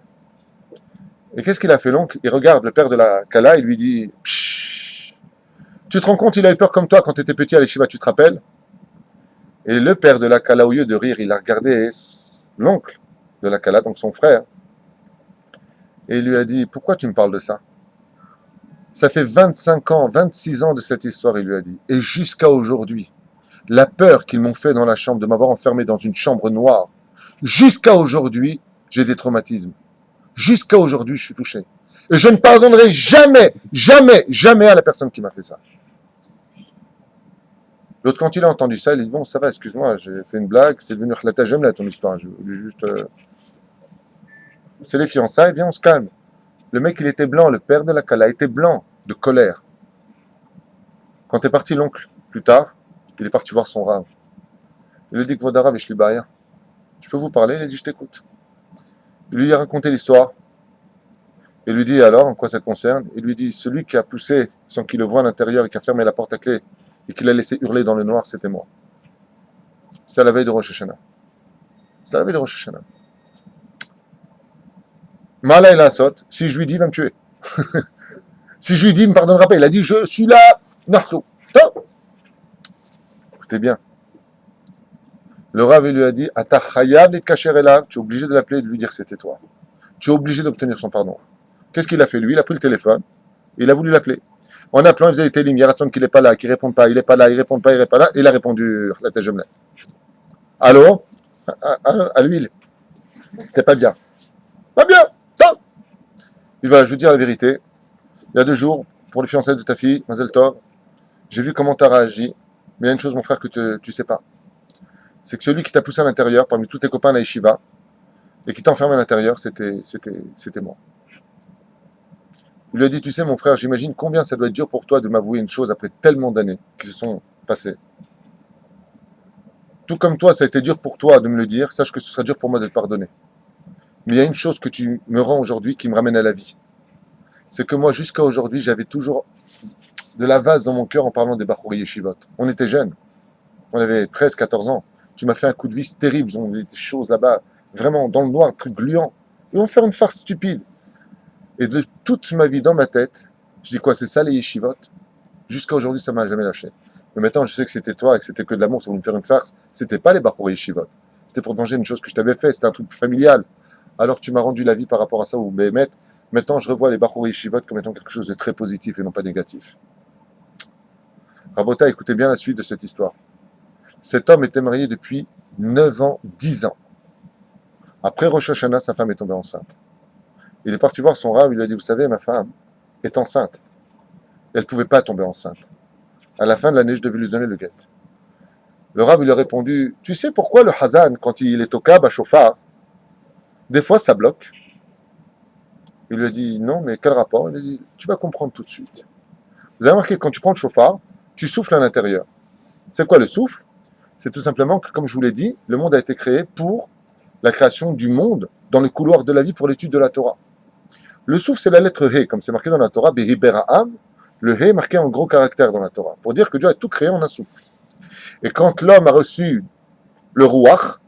Et qu'est-ce qu'il a fait, l'oncle? Il regarde le père de la Kala, il lui dit « Pshhh, tu te rends compte, il a eu peur comme toi quand tu étais petit à l'Eshiva, tu te rappelles ?» Et le père de la Kala, au lieu de rire, il a regardé l'oncle de la Kala, donc son frère, et il lui a dit « Pourquoi tu me parles de ça ?» Ça fait 25 ans, 26 ans de cette histoire, il lui a dit. Et jusqu'à aujourd'hui, la peur qu'ils m'ont fait dans la chambre, de m'avoir enfermé dans une chambre noire, jusqu'à aujourd'hui, j'ai des traumatismes. Jusqu'à aujourd'hui, je suis touché. Et je ne pardonnerai jamais, jamais, jamais à la personne qui m'a fait ça. L'autre, quand il a entendu ça, il dit, bon, ça va, excuse-moi, j'ai fait une blague, c'est devenu Khlata Jem, là, ton histoire. Je voulais juste... C'est les fiançailles, viens, on se calme. Le mec, il était blanc, le père de la Kala était blanc, de colère. Quand est parti l'oncle, plus tard, il est parti voir son rave. Il lui dit que Vodarav, je lui je peux vous parler? Il a dit, je t'écoute. Il lui a raconté l'histoire. Il lui dit alors, en quoi ça te concerne? Il lui dit, celui qui a poussé sans qu'il le voie à l'intérieur et qui a fermé la porte à clé et qui l'a laissé hurler dans le noir, c'était moi. C'est à la veille de Rosh Hashanah. C'est à la veille de Rosh Hashanah. Mala il a saute. Si je lui dis, il va me tuer. Si je lui dis, il ne me pardonnera pas. Il a dit, je suis là. Non, non. Écoutez bien. Le Rav lui a dit, Ata chayab et kacher elav. Tu es obligé de l'appeler et de lui dire que c'était toi. Tu es obligé d'obtenir son pardon. Qu'est-ce qu'il a fait lui? Il a pris le téléphone. Il a voulu l'appeler. En appelant, il faisait les télim. Il y a raison qu'il n'est pas là, qu'il ne répond pas. Il n'est pas là, il ne répond pas, il n'est pas là. Et il a répondu, la tête jumelée. Allô? À l'huile. T'es pas bien. Pas bien. Non. Il va, je veux dire la vérité. Il y a 2 jours, pour les fiançailles de ta fille, Mazel Tov, j'ai vu comment tu as réagi. Mais il y a une chose, mon frère, que tu ne sais pas. C'est que celui qui t'a poussé à l'intérieur, parmi tous tes copains à la yeshiva, et qui t'a enfermé à l'intérieur, c'était moi. Il lui a dit, tu sais, mon frère, j'imagine combien ça doit être dur pour toi de m'avouer une chose après tellement d'années qui se sont passées. Tout comme toi, ça a été dur pour toi de me le dire, sache que ce sera dur pour moi de te pardonner. Mais il y a une chose que tu me rends aujourd'hui qui me ramène à la vie. C'est que moi, jusqu'à aujourd'hui, j'avais toujours de la vase dans mon cœur en parlant des Bachouri Yeshivot. On était jeunes. On avait 13, 14 ans. Tu m'as fait un coup de vis terrible. On avait des choses là-bas, vraiment dans le noir, un truc gluant. Ils vont faire une farce stupide. Et de toute ma vie dans ma tête, je dis quoi, c'est ça les Yeshivot? Jusqu'à aujourd'hui, ça m'a jamais lâché. Mais maintenant, je sais que c'était toi et que c'était que de l'amour, tu voulais me faire une farce. C'était pas les Bachouri Yeshivot. C'était pour te venger une chose que je t'avais fait. C'était un truc familial. Alors tu m'as rendu la vie par rapport à ça, ou Béhémet. Maintenant, je revois les Bachouri Yeshivot comme étant quelque chose de très positif et non pas négatif. Rabota, écoutez bien la suite de cette histoire. Cet homme était marié depuis 9 ans, 10 ans. Après Rosh Hashanah, sa femme est tombée enceinte. Il est parti voir son Rav, il lui a dit, vous savez, ma femme est enceinte. Elle ne pouvait pas tomber enceinte. À la fin de l'année, je devais lui donner le guet. Le Rav lui a répondu, tu sais pourquoi le Hazan, quand il est au Kab à Shofar, des fois ça bloque? Il lui a dit, non, mais quel rapport? Il a dit, tu vas comprendre tout de suite. Vous avez remarqué, quand tu prends le Shofar, tu souffles à l'intérieur. C'est quoi le souffle? C'est tout simplement que, comme je vous l'ai dit, le monde a été créé pour la création du monde dans le couloir de la vie pour l'étude de la Torah. Le souffle, c'est la lettre He, comme c'est marqué dans la Torah, Behi Bera'am, le He est marqué en gros caractère dans la Torah, pour dire que Dieu a tout créé en un souffle. Et quand l'homme a reçu le Ruach,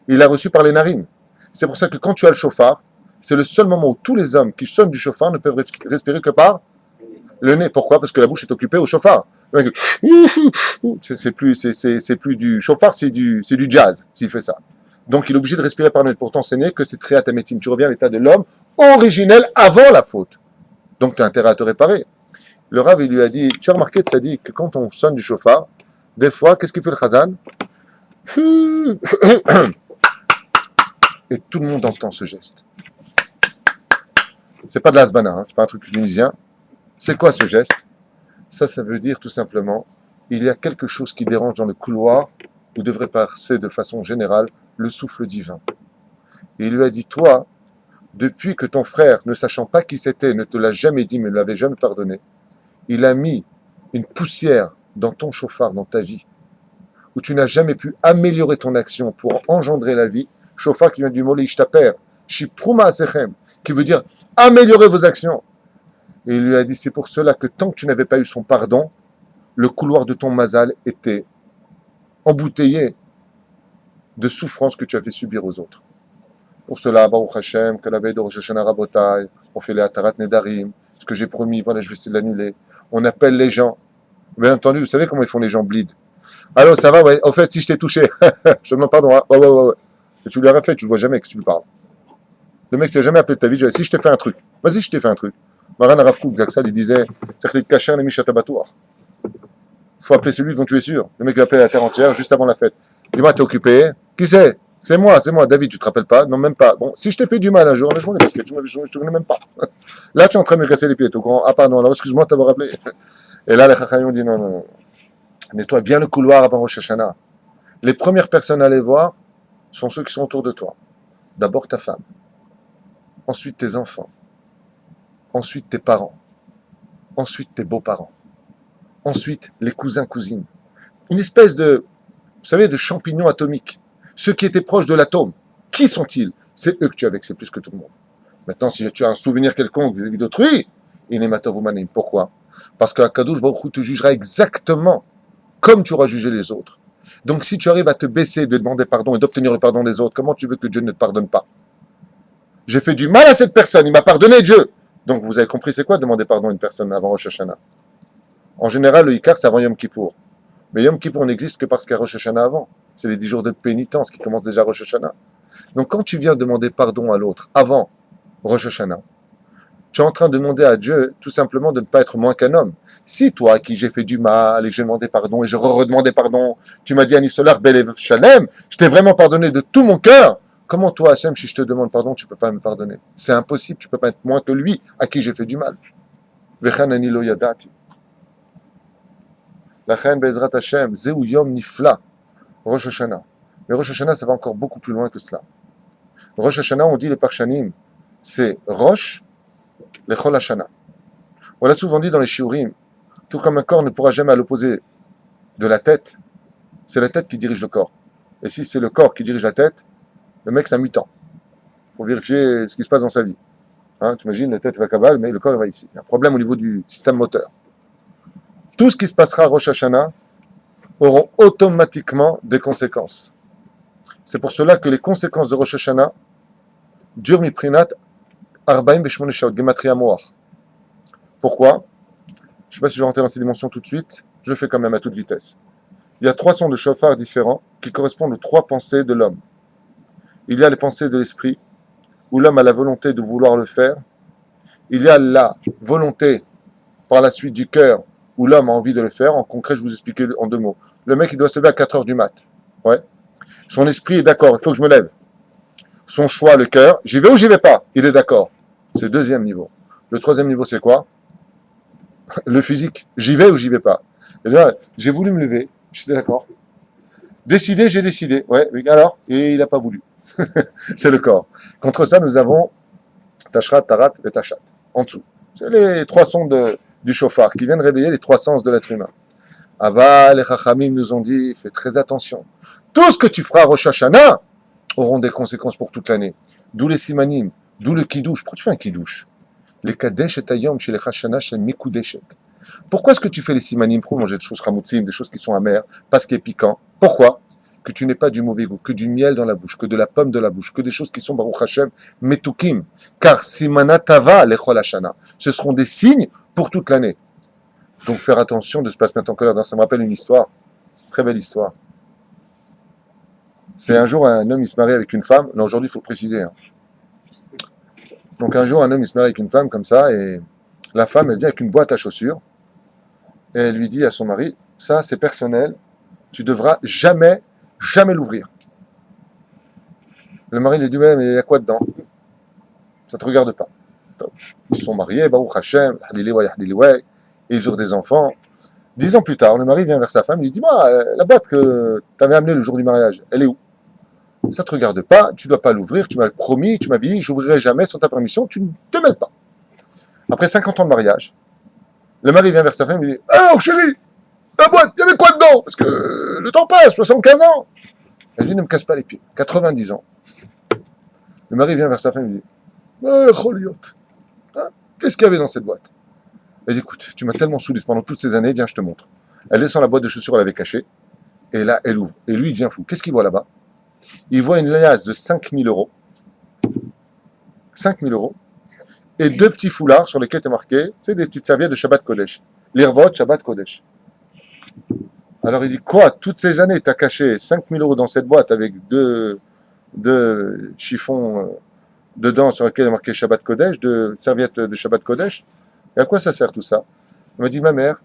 il l'a reçu par les narines. C'est pour ça que quand tu as le chauffard, c'est le seul moment où tous les hommes qui sonnent du chauffard ne peuvent respirer que par le nez. Pourquoi? Parce que la bouche est occupée au chauffard. C'est plus du chauffard, c'est du jazz, s'il fait ça. Donc il est obligé de respirer par le nez. Pourtant, c'est né que c'est très à ta médecine. Tu reviens à l'état de l'homme originel avant la faute. Donc tu as intérêt à te réparer. Le Rav, il lui a dit, tu as remarqué, ça dit que quand on sonne du chauffard, des fois, qu'est-ce qu'il fait le Chazan? Et tout le monde entend ce geste. C'est pas de l'asbana, hein, c'est pas un truc tunisien. C'est quoi ce geste? Ça veut dire tout simplement, il y a quelque chose qui dérange dans le couloir où devrait passer de façon générale le souffle divin. Et il lui a dit, toi, depuis que ton frère, ne sachant pas qui c'était, ne te l'a jamais dit, mais ne l'avait jamais pardonné, il a mis une poussière dans ton chauffard, dans ta vie, où tu n'as jamais pu améliorer ton action pour engendrer la vie. Chauffard qui vient du mot l'ishtaper, shipruma asechem, qui veut dire améliorer vos actions. Et il lui a dit, c'est pour cela que tant que tu n'avais pas eu son pardon, le couloir de ton mazal était embouteillé de souffrances que tu as fait subir aux autres. Pour cela, Baruch Hashem, que la veille de Rosh Hashanah Rabotai, on fait les Atarat Nedarim, ce que j'ai promis, voilà, je vais essayer de l'annuler. On appelle les gens. Bien entendu, vous savez comment ils font les gens bleed. Allô, ça va, ouais. En fait, si je t'ai touché, je te demande pardon, hein. Ouais. Et tu lui as fait, tu le vois jamais que tu lui parles. Le mec, tu n'as jamais appelé de ta vie, je dis, si je t'ai fait un truc, vas-y, je t'ai fait un truc. Maran Rav Kook, Zaksal, il disait, c'est que les cachers, les michatabatoir. Il faut appeler celui dont tu es sûr. Le mec, il a appelé la terre entière juste avant la fête. Dis-moi, t'es occupé? Qui c'est? C'est moi. David, tu te rappelles pas? Non, même pas. Bon, si je t'ai fait du mal un jour, lâche-moi les baskets, je te connais même pas. Là, tu es en train de me casser les pieds, t'es au courant? Ah, pardon, alors excuse-moi de t'avoir rappelé. Et là, les chachayim ont dit, non. Nettoie bien le couloir avant Rosh Hashanah. Les premières personnes à aller voir sont ceux qui sont autour de toi. D'abord ta femme. ensuite tes enfants, ensuite tes parents, ensuite tes beaux-parents, ensuite les cousins, cousines. Une espèce de, vous savez, de champignon atomique. Ceux qui étaient proches de l'atome, qui sont-ils? C'est eux que tu as vexé plus que tout le monde. Maintenant, si tu as un souvenir quelconque vis-à-vis d'autrui, il est matavoumanim. Pourquoi? Parce qu'Akadosh Baruch Hu te jugera exactement comme tu auras jugé les autres. Donc si tu arrives à te baisser, de demander pardon et d'obtenir le pardon des autres, comment tu veux que Dieu ne te pardonne pas? J'ai fait du mal à cette personne, il m'a pardonné Dieu. Donc vous avez compris c'est quoi demander pardon à une personne avant Rosh Hashanah? En général, le Ikar c'est avant Yom Kippour. Mais Yom Kippour n'existe que parce qu'il y a Rosh Hashanah avant. C'est les 10 jours de pénitence qui commencent déjà à Rosh Hashanah. Donc quand tu viens demander pardon à l'autre avant Rosh Hashanah, tu es en train de demander à Dieu tout simplement de ne pas être moins qu'un homme. Si toi, à qui j'ai fait du mal et que j'ai demandé pardon et je redemandé pardon, tu m'as dit Ani Solar, Bel Shalem, je t'ai vraiment pardonné de tout mon cœur, comment toi, Hachem, si je te demande pardon, tu ne peux pas me pardonner? C'est impossible, tu ne peux pas être moins que lui à qui j'ai fait du mal. Vechan ani lo yadati. Lachen Bezrat Hashem, Zeu Yom Nifla, Rosh Hashanah. Mais Rosh Hashanah, ça va encore beaucoup plus loin que cela. Rosh Hashanah, on dit les Parshanim, c'est Rosh Lechol Hashanah. On l'a souvent dit dans les shiurim, tout comme un corps ne pourra jamais à l'opposé de la tête, c'est la tête qui dirige le corps. Et si c'est le corps qui dirige la tête, le mec c'est un mutant. Il faut vérifier ce qui se passe dans sa vie. Hein, tu imagines, la tête va cabale, mais le corps va ici. Il y a un problème au niveau du système moteur. Tout ce qui se passera à Rosh Hashanah auront automatiquement des conséquences. C'est pour cela que les conséquences de Rosh Hashanah durent miprinat 48 shaot, gematria moach. Pourquoi? Je ne sais pas si je vais rentrer dans ces dimensions tout de suite, je le fais quand même à toute vitesse. Il y a 3 sons de chauffard différents qui correspondent aux 3 pensées de l'homme. Il y a les pensées de l'esprit, où l'homme a la volonté de vouloir le faire. Il y a la volonté, par la suite du cœur, où l'homme a envie de le faire. En concret, je vous explique en 2 mots. Le mec, il doit se lever à 4 heures du mat. Ouais. Son esprit est d'accord, il faut que je me lève. Son choix, le cœur, j'y vais ou j'y vais pas? Il est d'accord. C'est le 2e niveau. Le 3e niveau, c'est quoi? Le physique. J'y vais ou j'y vais pas? Et là, j'ai voulu me lever, j'étais d'accord. Décider, j'ai décidé. Ouais, alors? Et il n'a pas voulu. C'est le corps. Contre ça, nous avons Tashrat, Tarat et Tachat. En dessous. C'est les 3 sons du chauffard qui viennent réveiller les 3 sens de l'être humain. Ah les Chachamim nous ont dit, fais très attention. Tout ce que tu feras Rosh Hashanah auront des conséquences pour toute l'année. D'où les simanim, d'où le kidouche. Pourquoi tu fais un kidouche? Les kadesh et ayom chez les Chashana chez Mikoudeshet. Pourquoi est-ce que tu fais les simanim pour manger des choses ramoutzim, des choses qui sont amères, pas ce qui est piquant? Pourquoi? Que tu n'aies pas du mauvais goût, que du miel dans la bouche, que de la pomme de la bouche, que des choses qui sont Baruch Hashem, metukim. Car simanatava lechol hashana. Ce seront des signes pour toute l'année. Donc faire attention de se passer maintenant que là. Ça me rappelle une histoire, très belle histoire. C'est un jour un homme il se marie avec une femme. Non, aujourd'hui il faut le préciser. Hein. Donc un jour un homme il se marie avec une femme comme ça et la femme elle vient avec une boîte à chaussures et elle lui dit à son mari, ça c'est personnel, tu devras jamais l'ouvrir. Le mari lui dit, ouais, mais il y a quoi dedans? Ça te regarde pas. Ils se sont mariés, Baruch Hashem, et ils eurent des enfants. 10 ans plus tard, le mari vient vers sa femme, il lui dit, moi, la boîte que tu avais amenée le jour du mariage, elle est où? Ça te regarde pas, tu dois pas l'ouvrir, tu m'as promis, tu m'as dit, j'ouvrirai jamais sans ta permission, tu ne te mêles pas. Après 50 ans de mariage, le mari vient vers sa femme, il dit, alors chérie, la boîte, il y avait quoi dedans? Parce que le temps passe, 75 ans. Elle dit, ne me casse pas les pieds. 90 ans. Le mari vient vers sa femme et lui dit, Choliot, hein, qu'est-ce qu'il y avait dans cette boîte? Elle dit, écoute, tu m'as tellement saoulé pendant toutes ces années, viens, je te montre. Elle descend la boîte de chaussures, elle avait cachée, et là, elle ouvre. Et lui, il devient fou. Qu'est-ce qu'il voit là-bas? Il voit une liasse de 5000 euros. 5000 euros. Et 2 petits foulards sur lesquels était marqué, tu sais, des petites serviettes de Shabbat Kodesh. L'Irvot, Shabbat Kodesh. Alors il dit, quoi, toutes ces années, tu as caché 5000 euros dans cette boîte avec deux chiffons dedans sur lesquels est marqué Shabbat Kodesh, 2 serviettes de Shabbat Kodesh. Et à quoi ça sert tout ça? Elle m'a dit, ma mère,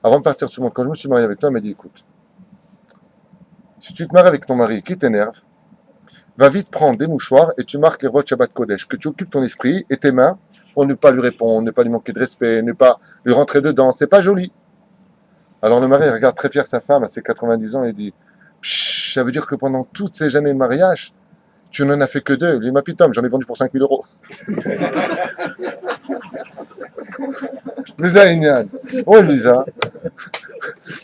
avant de partir tout le monde, quand je me suis marié avec toi, elle m'a dit, écoute, si tu te maries avec ton mari qui t'énerve, va vite prendre des mouchoirs et tu marques les rois de Shabbat Kodesh, que tu occupes ton esprit et tes mains pour ne pas lui répondre, ne pas lui manquer de respect, ne pas lui rentrer dedans, c'est pas joli. Alors le mari regarde très fier sa femme à ses 90 ans et dit, ça veut dire que pendant toutes ces années de mariage, tu n'en as fait que 2. Il dit, ma pitome, j'en ai vendu pour 5000 euros. Lisa Ignan. Oh, Lisa.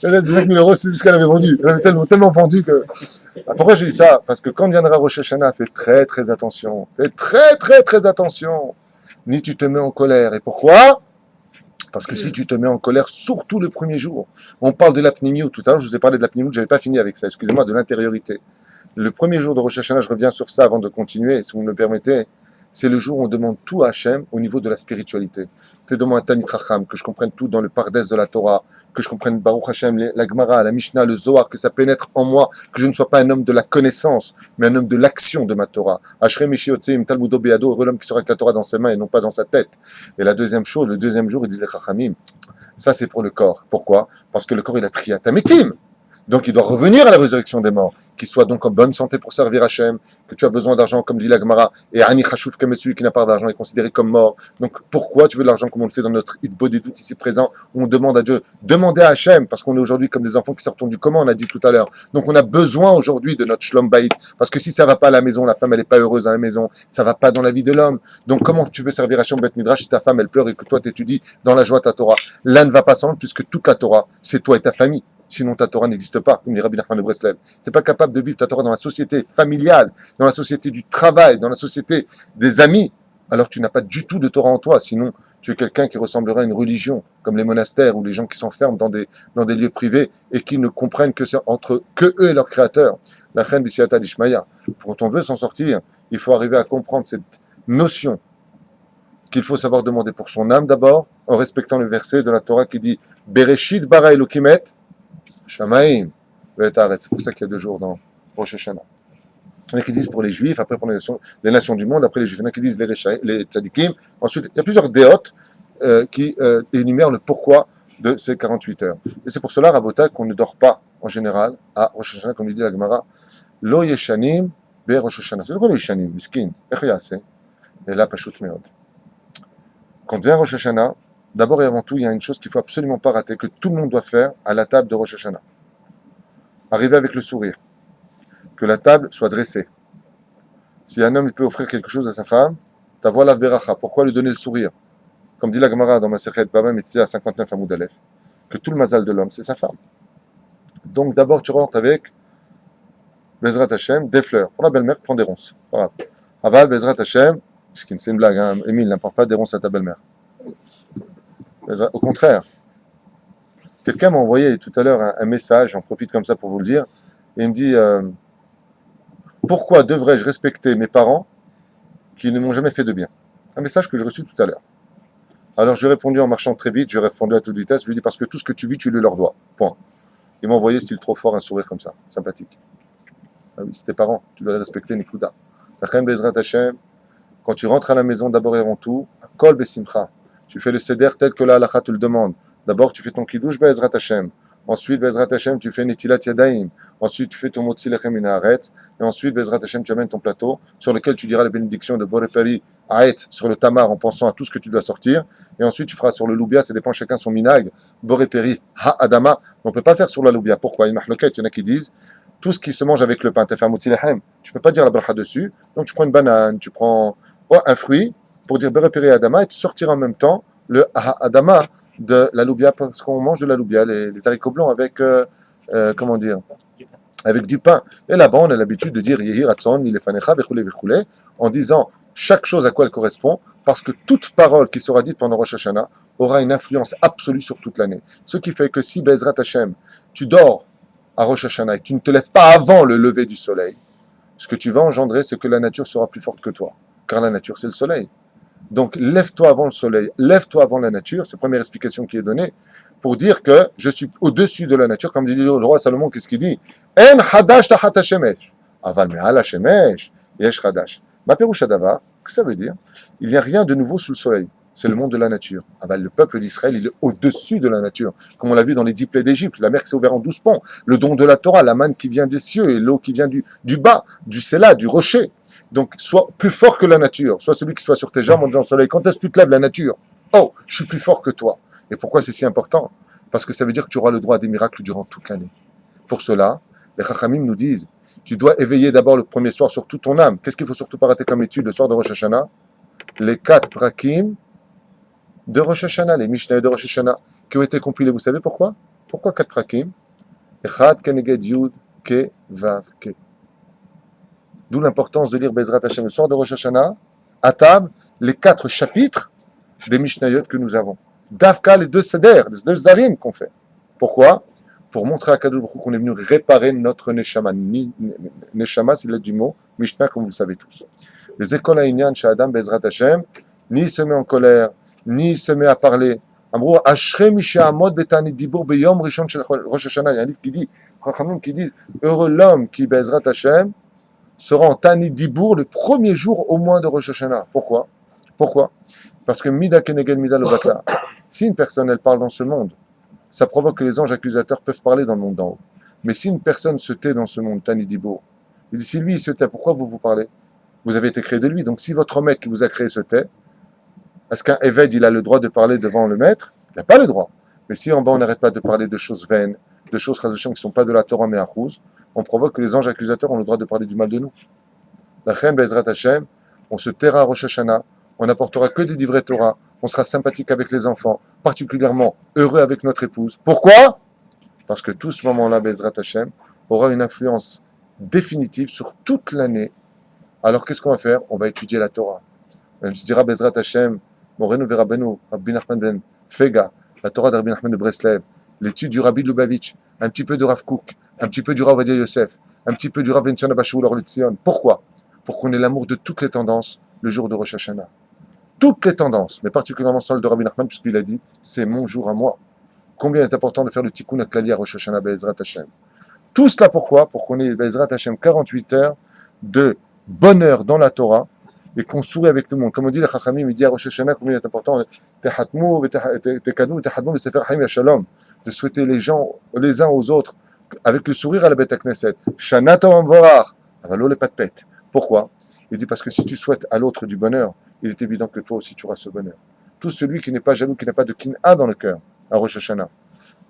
Elle a dit 5 000 euros, c'est ce qu'elle avait vendu. Elle avait tellement vendu que. Ah, pourquoi je dis ça? Parce que quand viendra Rosh Hashanah, fais très très attention. Fais très très très attention. Ni tu te mets en colère. Et pourquoi? Parce que si tu te mets en colère, surtout le premier jour, on parle de l'apnimiout. Tout à l'heure, je vous ai parlé de l'apnimiout, je n'avais pas fini avec ça. Excusez-moi, de l'intériorité. Le premier jour de Rosh Hashanah, je reviens sur ça avant de continuer, si vous me le permettez. C'est le jour où on demande tout à Hachem au niveau de la spiritualité. Fais de moi un Talmid Chacham, que je comprenne tout dans le Pardes de la Torah, que je comprenne Baruch Hashem, la Gemara, la Mishnah, le Zohar, que ça pénètre en moi, que je ne sois pas un homme de la connaissance, mais un homme de l'action de ma Torah. Ashrei Mishiotzeim Talmudo Beado, heureux l'homme qui sera avec la Torah dans ses mains et non pas dans sa tête. Et la deuxième chose, le deuxième jour, ils disent les Chachamim, ça c'est pour le corps. Pourquoi? Parce que le corps il a triat ametim. Donc il doit revenir à la résurrection des morts, qu'il soit donc en bonne santé pour servir Hachem, que tu as besoin d'argent comme dit la Gemara, et Ani Chashuv comme celui qui n'a pas d'argent est considéré comme mort. Donc pourquoi tu veux de l'argent comme on le fait dans notre Hitbodedut ici présent, où on demande à Dieu, demandez à Hachem, parce qu'on est aujourd'hui comme des enfants qui sortent du coma, on a dit tout à l'heure. Donc on a besoin aujourd'hui de notre Shlom Bayit, parce que si ça va pas à la maison, la femme elle est pas heureuse à la maison, ça va pas dans la vie de l'homme. Donc comment tu veux servir Hachem Bet Midrash si ta femme elle pleure et que toi t'étudies dans la joie ta Torah? L'un ne va pas sans l'autre puisque toute la Torah, c'est toi et ta famille. Sinon ta Torah n'existe pas, comme dit Rabbi Nachman de Breslev. Tu n'es pas capable de vivre ta Torah dans la société familiale, dans la société du travail, dans la société des amis, alors tu n'as pas du tout de Torah en toi. Sinon, tu es quelqu'un qui ressemblerait à une religion, comme les monastères ou les gens qui s'enferment dans des lieux privés et qui ne comprennent que c'est entre que eux et leur créateur. La reine Bisiata d'Ishmaïa. Quand on veut s'en sortir, il faut arriver à comprendre cette notion qu'il faut savoir demander pour son âme d'abord, en respectant le verset de la Torah qui dit Bereshit bara Elokimet Shamaim, c'est pour ça qu'il y a 2 jours dans Rosh Hashanah. Il y en a qui disent pour les Juifs, après pour les nations du monde, après les Juifs. Il y en a qui disent les tzadikim. Ensuite, il y a plusieurs déotes qui énumèrent le pourquoi de ces 48 heures. Et c'est pour cela, Rabotai, qu'on ne dort pas en général à Rosh Hashanah, comme il dit la Gemara. Lo yeshanim be Rosh Hashanah. C'est quoi lo yeshanim? Miskin. Et là, pashut meod. Quand vient Rosh Hashanah, d'abord et avant tout, il y a une chose qu'il ne faut absolument pas rater, que tout le monde doit faire à la table de Rosh Hashanah. Arriver avec le sourire. Que la table soit dressée. Si un homme il peut offrir quelque chose à sa femme, ta voix lav beracha. Pourquoi lui donner le sourire? Comme dit la Gemara dans Masechet Baba Metzia 59 Amoud Aleph, que tout le mazal de l'homme, c'est sa femme. Donc d'abord tu rentres avec Bezrat Hashem, des fleurs. Pour la belle-mère, prends des ronces. Aval, Bezrat Hashem, c'est une blague, hein. Émile, n'importe pas des ronces à ta belle-mère. Au contraire, quelqu'un m'a envoyé tout à l'heure un message, j'en profite comme ça pour vous le dire, et il me dit pourquoi devrais-je respecter mes parents qui ne m'ont jamais fait de bien? Un message que j'ai reçu tout à l'heure. Alors je lui ai répondu en marchant très vite, je lui ai répondu à toute vitesse, je lui ai dit parce que tout ce que tu vis, tu le leur dois. Point. Il m'a envoyé, style trop fort, un sourire comme ça, sympathique. Ah oui, c'est tes parents, tu dois les respecter, Nikuda. Lachem Bezrat Hashem, quand tu rentres à la maison, d'abord et avant tout, Kol Besimcha. Tu fais le seder tel que la halakha te le demande. D'abord, tu fais ton kiddush Be'ezrat Hashem. Ensuite, Be'ezrat Hashem, tu fais Netilat Yadayim. Ensuite, tu fais ton Motzi Lechem Min Haaretz. Et ensuite, Be'ezrat Hashem, tu amènes ton plateau sur lequel tu diras les bénédictions de Boré Peri Haet sur le tamar en pensant à tout ce que tu dois sortir. Et ensuite, tu feras sur le loubia, ça dépend chacun son minag. Boré Peri Ha Adama. On ne peut pas le faire sur la loubia. Pourquoi? Il y en a qui disent tout ce qui se mange avec le pain, tu as fait un Motzi Lechem. Tu ne peux pas dire la bracha dessus. Donc, tu prends une banane, tu prends un fruit pour dire Boré Peri Adama et tu sortiras en même temps le Adama de la loubia, parce qu'on mange de la loubia, les haricots blancs avec, comment dire, avec du pain. Et là-bas, on a l'habitude de dire Yehi Ratson, Milefanecha, Vechule, Vechule, en disant chaque chose à quoi elle correspond, parce que toute parole qui sera dite pendant Rosh Hashanah aura une influence absolue sur toute l'année. Ce qui fait que si Bezrat Hashem, tu dors à Rosh Hashanah et que tu ne te lèves pas avant le lever du soleil, ce que tu vas engendrer, c'est que la nature sera plus forte que toi. Car la nature, c'est le soleil. Donc, lève-toi avant le soleil, lève-toi avant la nature, c'est la première explication qui est donnée, pour dire que je suis au-dessus de la nature, comme dit le roi Salomon, qu'est-ce qu'il dit? En hadash tachat hashemesh. Aval me'al hashemesh, yesh hadash. Ma perouche adava, qu'est-ce que ça veut dire? Il n'y a rien de nouveau sous le soleil. C'est le monde de la nature. Aval, le peuple d'Israël, il est au-dessus de la nature. Comme on l'a vu dans les 10 plaies d'Égypte, la mer qui s'est ouverte en 12 ponts, le don de la Torah, la manne qui vient des cieux et l'eau qui vient du bas, du Séla, du rocher. Donc, sois plus fort que la nature. Sois celui qui soit sur tes jambes en disant au soleil, quand est-ce que tu te lèves, la nature? Oh, je suis plus fort que toi. Et pourquoi c'est si important? Parce que ça veut dire que tu auras le droit à des miracles durant toute l'année. Pour cela, les Chachamim nous disent, tu dois éveiller d'abord le premier soir sur toute ton âme. Qu'est-ce qu'il faut surtout pas rater comme étude le soir de Rosh Hashanah? les 4 prakim de Rosh Hashanah, les Mishnayot de Rosh Hashanah, qui ont été compilés. Vous savez pourquoi? Pourquoi 4 prakim? Echad keneged yud ke vav ke. D'où l'importance de lire Bezrat Hashem le soir de Rosh Hashanah, à table, les 4 chapitres des Mishnayot que nous avons. Davka, les 2 seder, les 2 zarim qu'on fait. Pourquoi? Pour montrer à Kadosh Baruch Hu qu'on est venu réparer notre Neshama. Neshama, c'est l'aide du mot, Mishnah, comme vous le savez tous. Les écoles à Inyan, Shadam, Bezrat Hashem, ni il se met en colère, ni il se met à parler. Amrou, Ashre Misha Amod Betani Dibur Beyom Rishon Shel Rosh Hashanah. Il y a un livre qui dit, Chachamim qui disent, heureux l'homme qui, Bezrat Hashem, sera en Tani Dibour le premier jour au moins de Rosh Hashanah. Pourquoi? Parce que Mida Keneged Mida Lobatla. Si une personne, elle parle dans ce monde, ça provoque que les anges accusateurs peuvent parler dans le monde d'en haut. Mais si une personne se tait dans ce monde, Tani Dibour, il dit, si lui il se tait, pourquoi vous parlez? Vous avez été créé de lui. Donc si votre maître qui vous a créé se tait, est-ce qu'un Eved, il a le droit de parler devant le maître? Il n'a pas le droit. Mais si en bas, on n'arrête pas de parler de choses vaines, de choses qui ne sont pas de la Torah mais à Chouz, on provoque que les anges accusateurs ont le droit de parler du mal de nous. La Chem Bezrat Hashem, on se taira à Rosh Hashanah, on n'apportera que des livrets Torah, on sera sympathique avec les enfants, particulièrement heureux avec notre épouse. Pourquoi? Parce que tout ce moment-là, Bezrat Hashem, aura une influence définitive sur toute l'année. Alors qu'est-ce qu'on va faire? On va étudier la Torah. On étudiera Bezrat Hashem, Morenu Verabenu, Rabbi Nachman ben Fega, la Torah de Rabbi Nachman de Breslev, l'étude du Rabbi Lubavitch, un petit peu de Rav Kook, un petit peu du Rav Ovadia Yosef, un petit peu du Rav Ben Zion Abashou Lorletzion. Pourquoi? Pour qu'on ait l'amour de toutes les tendances le jour de Rosh Hashanah. Toutes les tendances, mais particulièrement celle de Rabbi Nachman, puisqu'il a dit, c'est mon jour à moi. Combien il est important de faire le Tikkun HaKlali à Rosh Hashanah, Bezrat Hashem. Tout cela pourquoi? Pour qu'on ait, Bezrat Hashem, 48 heures de bonheur dans la Torah, et qu'on sourit avec tout le monde. Comme on dit, les Chachamim, il dit à Rosh Hashanah, combien il est important, de souhaiter les gens, les uns aux autres, avec le sourire à la Beth Knesset. Shana Tov Vorach, avalo le patpet. Pourquoi? Il dit parce que si tu souhaites à l'autre du bonheur, il est évident que toi aussi tu auras ce bonheur. Tout celui qui n'est pas jaloux, qui n'a pas de kin'a dans le cœur, à Rosh Hashanah.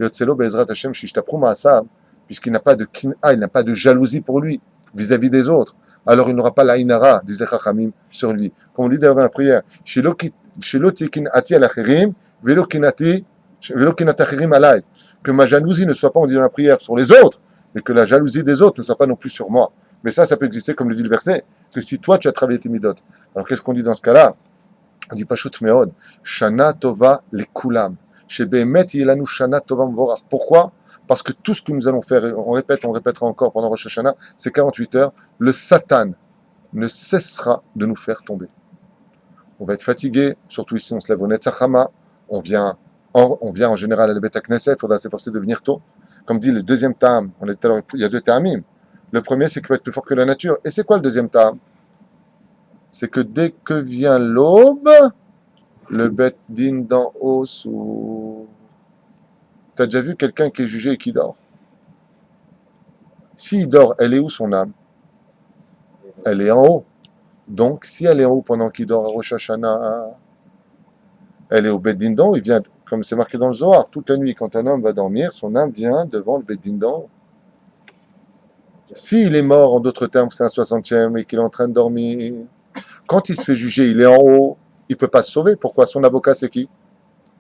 Yotzelo Bezrat Hashem Shishtapruma Asab, puisqu'il n'a pas de kin'a, il n'a pas de jalousie pour lui, vis-à-vis des autres. Alors il n'aura pas la inara, disait Chachamim, sur lui. Comme on dit dans la prière, que ma jalousie ne soit pas, on dit dans la prière, sur les autres, mais que la jalousie des autres ne soit pas non plus sur moi. Mais ça peut exister, comme le dit le verset, que si toi tu as travaillé tes midot. Alors qu'est-ce qu'on dit dans ce cas-là? On dit Pashut Meod, Shana Tova le Kulam. Chez Behemet, Yelanu Shana Tova Mvorach. Pourquoi? Parce que tout ce que nous allons faire, on répétera encore pendant Rosh Hashanah, c'est 48 heures, le Satan ne cessera de nous faire tomber. On va être fatigué, surtout ici on se lève au Netzachama, on vient en général à la Beth Knesset, il faudra s'efforcer de venir tôt. Comme dit le deuxième tam, il y a 2 tamim. Le premier, c'est qu'il faut être plus fort que la nature. Et c'est quoi le deuxième tam? C'est que dès que vient l'aube, le Bet Din d'en haut s'ouvre. Tu as déjà vu quelqu'un qui est jugé et qui dort? S'il dort, elle est où son âme? Elle est en haut. Donc, si elle est en haut pendant qu'il dort à Rosh Hashanah, elle est au Bet Din d'en haut, il vient, comme c'est marqué dans le Zohar, toute la nuit, quand un homme va dormir, son âme vient devant le Bet Din d'en haut. S'il est mort, en d'autres termes, c'est un 60e et qu'il est en train de dormir, quand il se fait juger, il est en haut, il ne peut pas se sauver. Pourquoi? Son avocat, c'est qui?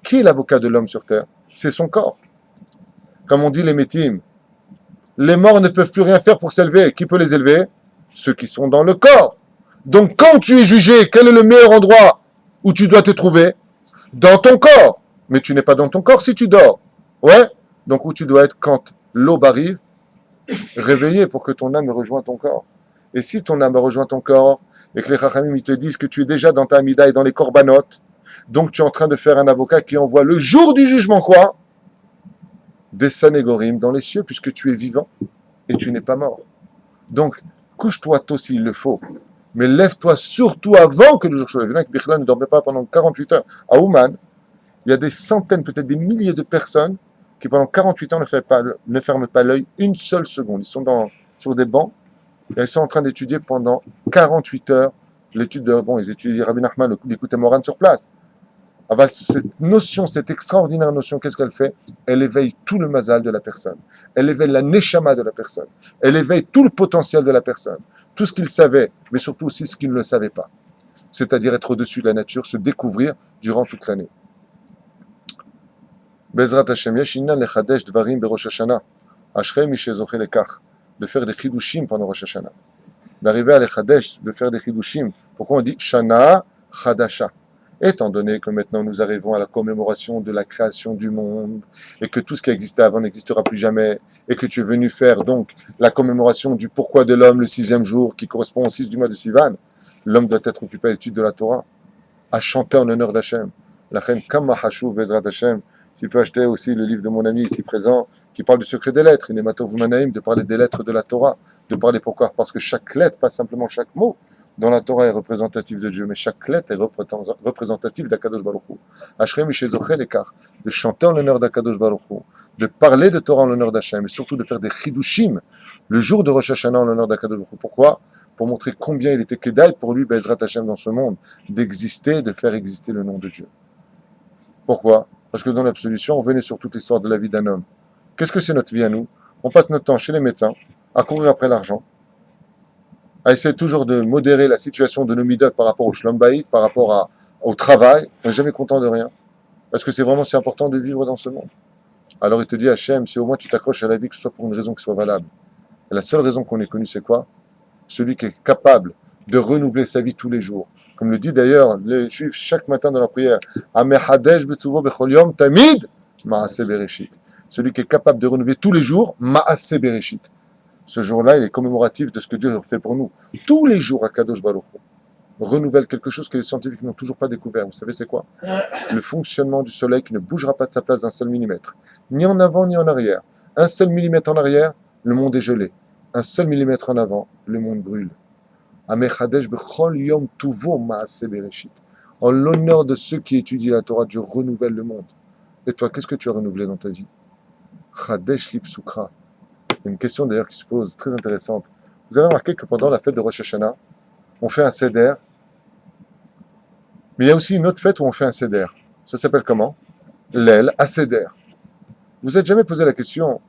Qui est l'avocat de l'homme sur terre? C'est son corps. Comme on dit les métimes, les morts ne peuvent plus rien faire pour s'élever. Qui peut les élever? Ceux qui sont dans le corps. Donc quand tu es jugé, quel est le meilleur endroit où tu dois te trouver? Dans ton corps. Mais tu n'es pas dans ton corps si tu dors. Ouais? Donc où tu dois être quand l'aube arrive, réveillé pour que ton âme rejoigne ton corps. Et si ton âme rejoint ton corps, et que les Chachamim ils te disent que tu es déjà dans ta Amida et dans les corbanotes, donc tu es en train de faire un avocat qui envoie le jour du jugement quoi? Des sanégorim dans les cieux, puisque tu es vivant et tu n'es pas mort. Donc, couche-toi tôt s'il le faut, mais lève-toi surtout avant que le jour soit levé. Bichla ne dormait pas pendant 48 heures. À Ouman, il y a des centaines, peut-être des milliers de personnes qui pendant 48 heures ne ferment pas l'œil une seule seconde. Ils sont sur des bancs et ils sont en train d'étudier pendant 48 heures l'étude de... Bon, ils étudient Rabbi Nachman, l'écoute Moran sur place. Alors, cette notion, cette extraordinaire notion, qu'est-ce qu'elle fait? Elle éveille tout le mazal de la personne. Elle éveille la neshama de la personne. Elle éveille tout le potentiel de la personne. Tout ce qu'il savait, mais surtout aussi ce qu'il ne savait pas. c'est-à-dire être au-dessus de la nature, se découvrir durant toute l'année. Bezrat Hashem, Yashinan lechadesh dvarim berosh Hashanah. Ashrei mi shezoche lekach. De faire des chidushim pendant Rosh Hashanah. D'arriver à lechadesh, de faire des chidushim. Pourquoi on dit Shana Chadasha? Étant donné que maintenant nous arrivons à la commémoration de la création du monde et que tout ce qui existait avant n'existera plus jamais et que tu es venu faire donc la commémoration du pourquoi de l'homme le 6e jour qui correspond au 6 du mois de Sivan, l'homme doit être occupé à l'étude de la Torah, à chanter en honneur d'Hachem. La reine Kama Hashuv Bezrat Hashem. Tu peux acheter aussi le livre de mon ami ici présent qui parle du secret des lettres, il est Matov Manaïm, de parler des lettres de la Torah, de parler pourquoi? Parce que chaque lettre, pas simplement chaque mot, dans la Torah est représentatif de Dieu, mais chaque lettre est représentative d'Akadosh Baruch Hu. Ashrei Mishezochel Ekar, de chanter en l'honneur d'Akadosh Baruch Hu, de parler de Torah en l'honneur d'Hachem, et surtout de faire des chidushim le jour de Rosh Hashanah en l'honneur d'Akadosh Baruch Hu. Pourquoi? Pour montrer combien il était Kedai pour lui, Bezrat Hashem, dans ce monde, d'exister, de faire exister le nom de Dieu. Pourquoi? Parce que dans l'absolution, on venait sur toute l'histoire de la vie d'un homme. Qu'est-ce que c'est notre vie à nous? On passe notre temps chez les médecins, à courir après l'argent, à essayer toujours de modérer la situation de nos midot par rapport au shlom bayit, par rapport au travail. On n'est jamais content de rien. Est-ce que c'est vraiment si important de vivre dans ce monde? Alors il te dit, Hachem, si au moins tu t'accroches à la vie, que ce soit pour une raison qui soit valable. Et la seule raison qu'on ait connue, c'est quoi? Celui qui est capable de renouveler sa vie tous les jours. Comme le dit d'ailleurs les Juifs chaque matin dans la prière, Amehadesh betuvo bechol yom tamid ma'aseh bereshit. Celui qui est capable de renouveler tous les jours, ma'aseh bereshit. Ce jour-là, il est commémoratif de ce que Dieu fait pour nous. Tous les jours, Akadosh Baruch Hu renouvelle quelque chose que les scientifiques n'ont toujours pas découvert. Vous savez c'est quoi? Le fonctionnement du soleil qui ne bougera pas de sa place d'un seul millimètre. Ni en avant, ni en arrière. Un seul millimètre en arrière, le monde est gelé. Un seul millimètre en avant, le monde brûle. Amechadesh bechol yom tuvo ma'aseh bereshit. En l'honneur de ceux qui étudient la Torah, Dieu renouvelle le monde. Et toi, qu'est-ce que tu as renouvelé dans ta vie? Chadesh lipsukra. Il y a une question d'ailleurs qui se pose, très intéressante. Vous avez remarqué que pendant la fête de Rosh Hashanah, on fait un seder, mais il y a aussi une autre fête où on fait un seder. Ça s'appelle comment? L'El à seder. Vous n'êtes jamais posé la question,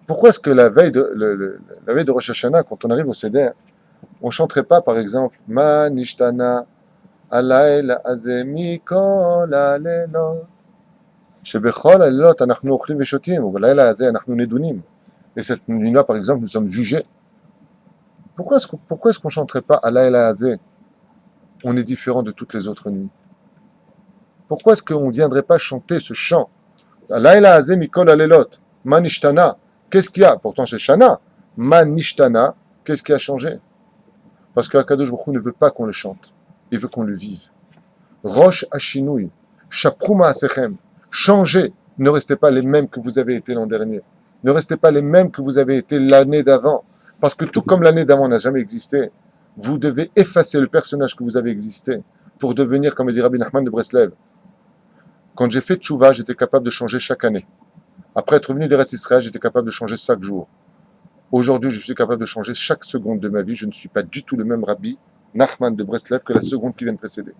pourquoi est-ce que la veille de Rosh Hashanah, quand on arrive au seder, on ne chanterait pas, par exemple, Ma nishtana alayla azemi kol alelot shebechol alelot anachnu ochlim veshotim ou balayla azeh anachnu nedunim. Et cette nuit-là, par exemple, nous sommes jugés. Pourquoi est-ce qu'on ne chanterait pas alayla azeh? On est différent de toutes les autres nuits. Pourquoi est-ce qu'on ne viendrait pas chanter ce chant? Alayla azeh mikol alelot. Ma nishtana. Qu'est-ce qu'il y a? Pourtant, c'est Shana. Ma nishtana. Qu'est-ce qui a changé? Parce que Akadosh Baruch Hu ne veut pas qu'on le chante. Il veut qu'on le vive. Rosh Hashinui, Shapruma Asechem. Changez. Ne restez pas les mêmes que vous avez été l'an dernier. Ne restez pas les mêmes que vous avez été l'année d'avant. Parce que tout comme l'année d'avant n'a jamais existé, vous devez effacer le personnage que vous avez existé pour devenir, comme dit Rabbi Nachman de Breslev. Quand j'ai fait Tchouva, j'étais capable de changer chaque année. Après être revenu d'Eretz Israël, j'étais capable de changer chaque jour. Aujourd'hui, je suis capable de changer chaque seconde de ma vie. Je ne suis pas du tout le même Rabbi Nachman de Breslev que la seconde qui vient de précéder.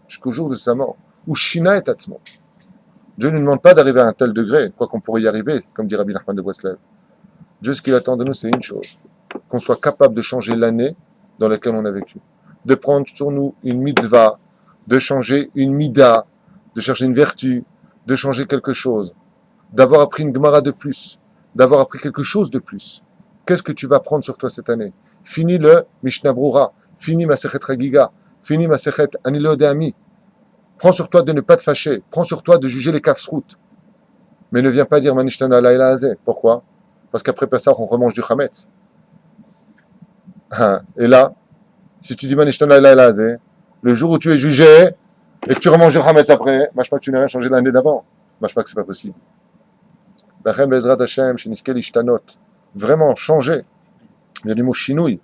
Jusqu'au jour de sa mort. Où Shina est Atzmo. Dieu ne nous demande pas d'arriver à un tel degré, quoi qu'on pourrait y arriver, comme dit Rabbi Nachman de Breslev. Dieu, ce qu'il attend de nous, c'est une chose. Qu'on soit capable de changer l'année dans laquelle on a vécu. De prendre sur nous une mitzvah, de changer une mida, de chercher une vertu, de changer quelque chose. D'avoir appris une Gemara de plus, d'avoir appris quelque chose de plus. Qu'est-ce que tu vas prendre sur toi cette année? Fini le Mishnah Brura, fini Masechet Ragiga, fini Masechet Anilo de Ami. Prends sur toi de ne pas te fâcher, prends sur toi de juger les kafsrout. Mais ne viens pas dire Manishtana Laila Azeh. Pourquoi? Parce qu'après Pessah, on remange du Chametz. Et là, si tu dis Manishtana Laila Azeh, le jour où tu es jugé et que tu remanges du Chametz après, mâche pas que tu n'as rien changé l'année d'avant. Mâche pas que c'est pas possible. Bachem Bezrat Hashem, Sheniskel Ishtanot. Vraiment changer. Il y a du mot chinouille,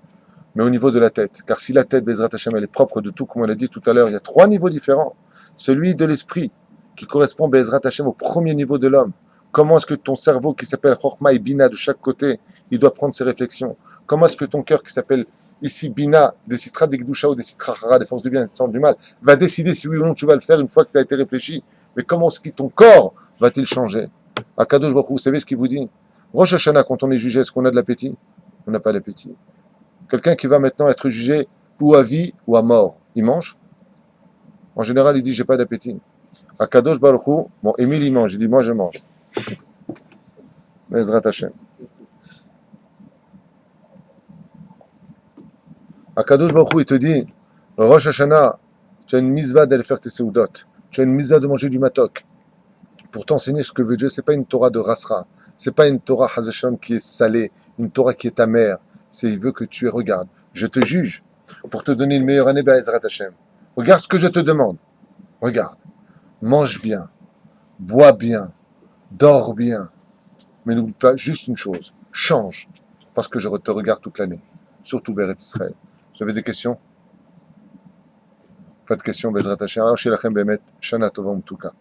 mais au niveau de la tête. Car si la tête, Bezrat Hashem, elle est propre de tout, comme on l'a dit tout à l'heure, il y a 3 niveaux différents. Celui de l'esprit, qui correspond, Bezrat Hashem, au premier niveau de l'homme. Comment est-ce que ton cerveau, qui s'appelle Chorma et Bina, de chaque côté, il doit prendre ses réflexions? Comment est-ce que ton cœur, qui s'appelle ici Bina, des citra, des gdusha ou des citra hara, des forces du bien, des forces du mal, va décider si oui ou non tu vas le faire une fois que ça a été réfléchi? Mais comment est-ce que ton corps va-t-il changer? Akadosh Baruch Hu, vous savez ce qu'il vous dit? Rosh Hashanah, quand on est jugé, est-ce qu'on a de l'appétit? On n'a pas d'appétit. Quelqu'un qui va maintenant être jugé ou à vie ou à mort. il mange. En général, il dit j'ai pas d'appétit. Akadosh Baruch Hu, bon, Émile il mange, il dit moi je mange. Bezrat Hashem. Akadosh Baruch Hu, il te dit, Rosh Hashanah, tu as une mitzvah d'aller faire tes seudot. Tu as une mitzvah de manger du matok. Pour t'enseigner ce que veut Dieu, c'est pas une Torah de rasra. C'est pas une Torah Hazashon qui est salée, une Torah qui est amère. C'est il veut que tu regardes. Je te juge pour te donner une meilleure année, Bezrat Hashem. Regarde ce que je te demande. Regarde. Mange bien. Bois bien. Dors bien. Mais n'oublie pas juste une chose. Change. Parce que je te regarde toute l'année. Surtout Beret Israël. Vous avez des questions? Pas de questions, Bezrat Hashem. Alors, chez Lachem Bemet, Shana Tova Mtuka.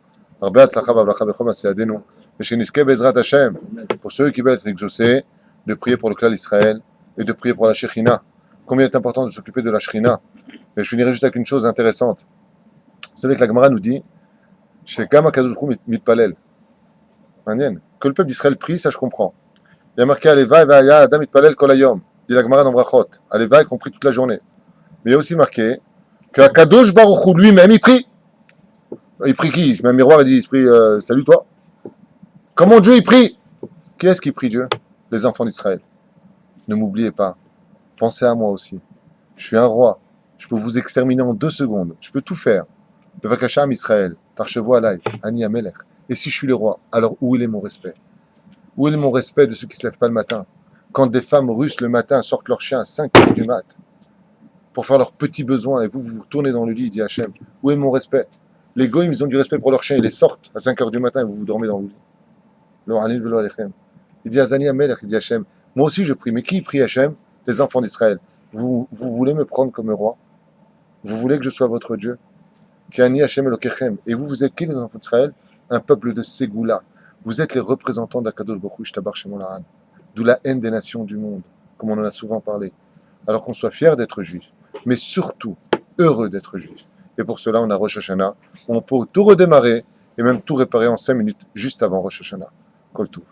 הרבה הצלחה והברכה בכל מעשיינו, ושנזכה בעזרת השם, pour ceux qui veulent être exaucés, de prier pour le clan d'Israël et de prier pour la Shekhinah. Combien est important de s'occuper de la Shekhinah. Et je finirai juste avec une chose intéressante. Vous savez que la Gemara nous dit, Shekam HaKadosh Baruch Hu mitpalel. Que le peuple d'Israël prie, ça je comprends. Il y a marqué Aleva Vaya Adam mitpalel kol hayom. Dit la Gemara dans Brachot. Aleva, y compris toute la journée. Mais il y a aussi marqué que HaKadosh Baruch Hu lui-même, il prie. Il prie qui? Il se met un miroir et dit, il se prie, salut toi. Comment Dieu il prie? Qui est-ce qui prie Dieu? Les enfants d'Israël. Ne m'oubliez pas. Pensez à moi aussi. Je suis un roi. Je peux vous exterminer en 2 secondes. Je peux tout faire. Le Vakasham Israël. Tarchevo Alay. Ani Amelech. Et si je suis le roi, alors où est mon respect? Où est mon respect de ceux qui ne se lèvent pas le matin? Quand des femmes russes le matin sortent leur chien à 5h du mat pour faire leurs petits besoins et vous vous retournez dans le lit, dit Hachem. Où est mon respect? Les goïms, ils ont du respect pour leurs chiens, ils les sortent à 5h du matin et vous dormez dans le lit. Il dit Azani Amelech, il dit Hachem. Moi aussi je prie, mais qui prie Hachem? Les enfants d'Israël. Vous voulez me prendre comme roi? Vous voulez que je sois votre Dieu? Kiani Hachem Elokechem. Et vous êtes qui les enfants d'Israël? Un peuple de Ségoula. Vous êtes les représentants d'Akadosh Baruch Hu, Shtabar Shemon Lahad. D'où la haine des nations du monde, comme on en a souvent parlé. Alors qu'on soit fiers d'être juifs, mais surtout heureux d'être juifs. Et pour cela, on a Rosh Hashanah, où on peut tout redémarrer et même tout réparer en 5 minutes, juste avant Rosh Hashanah. Kol Tov.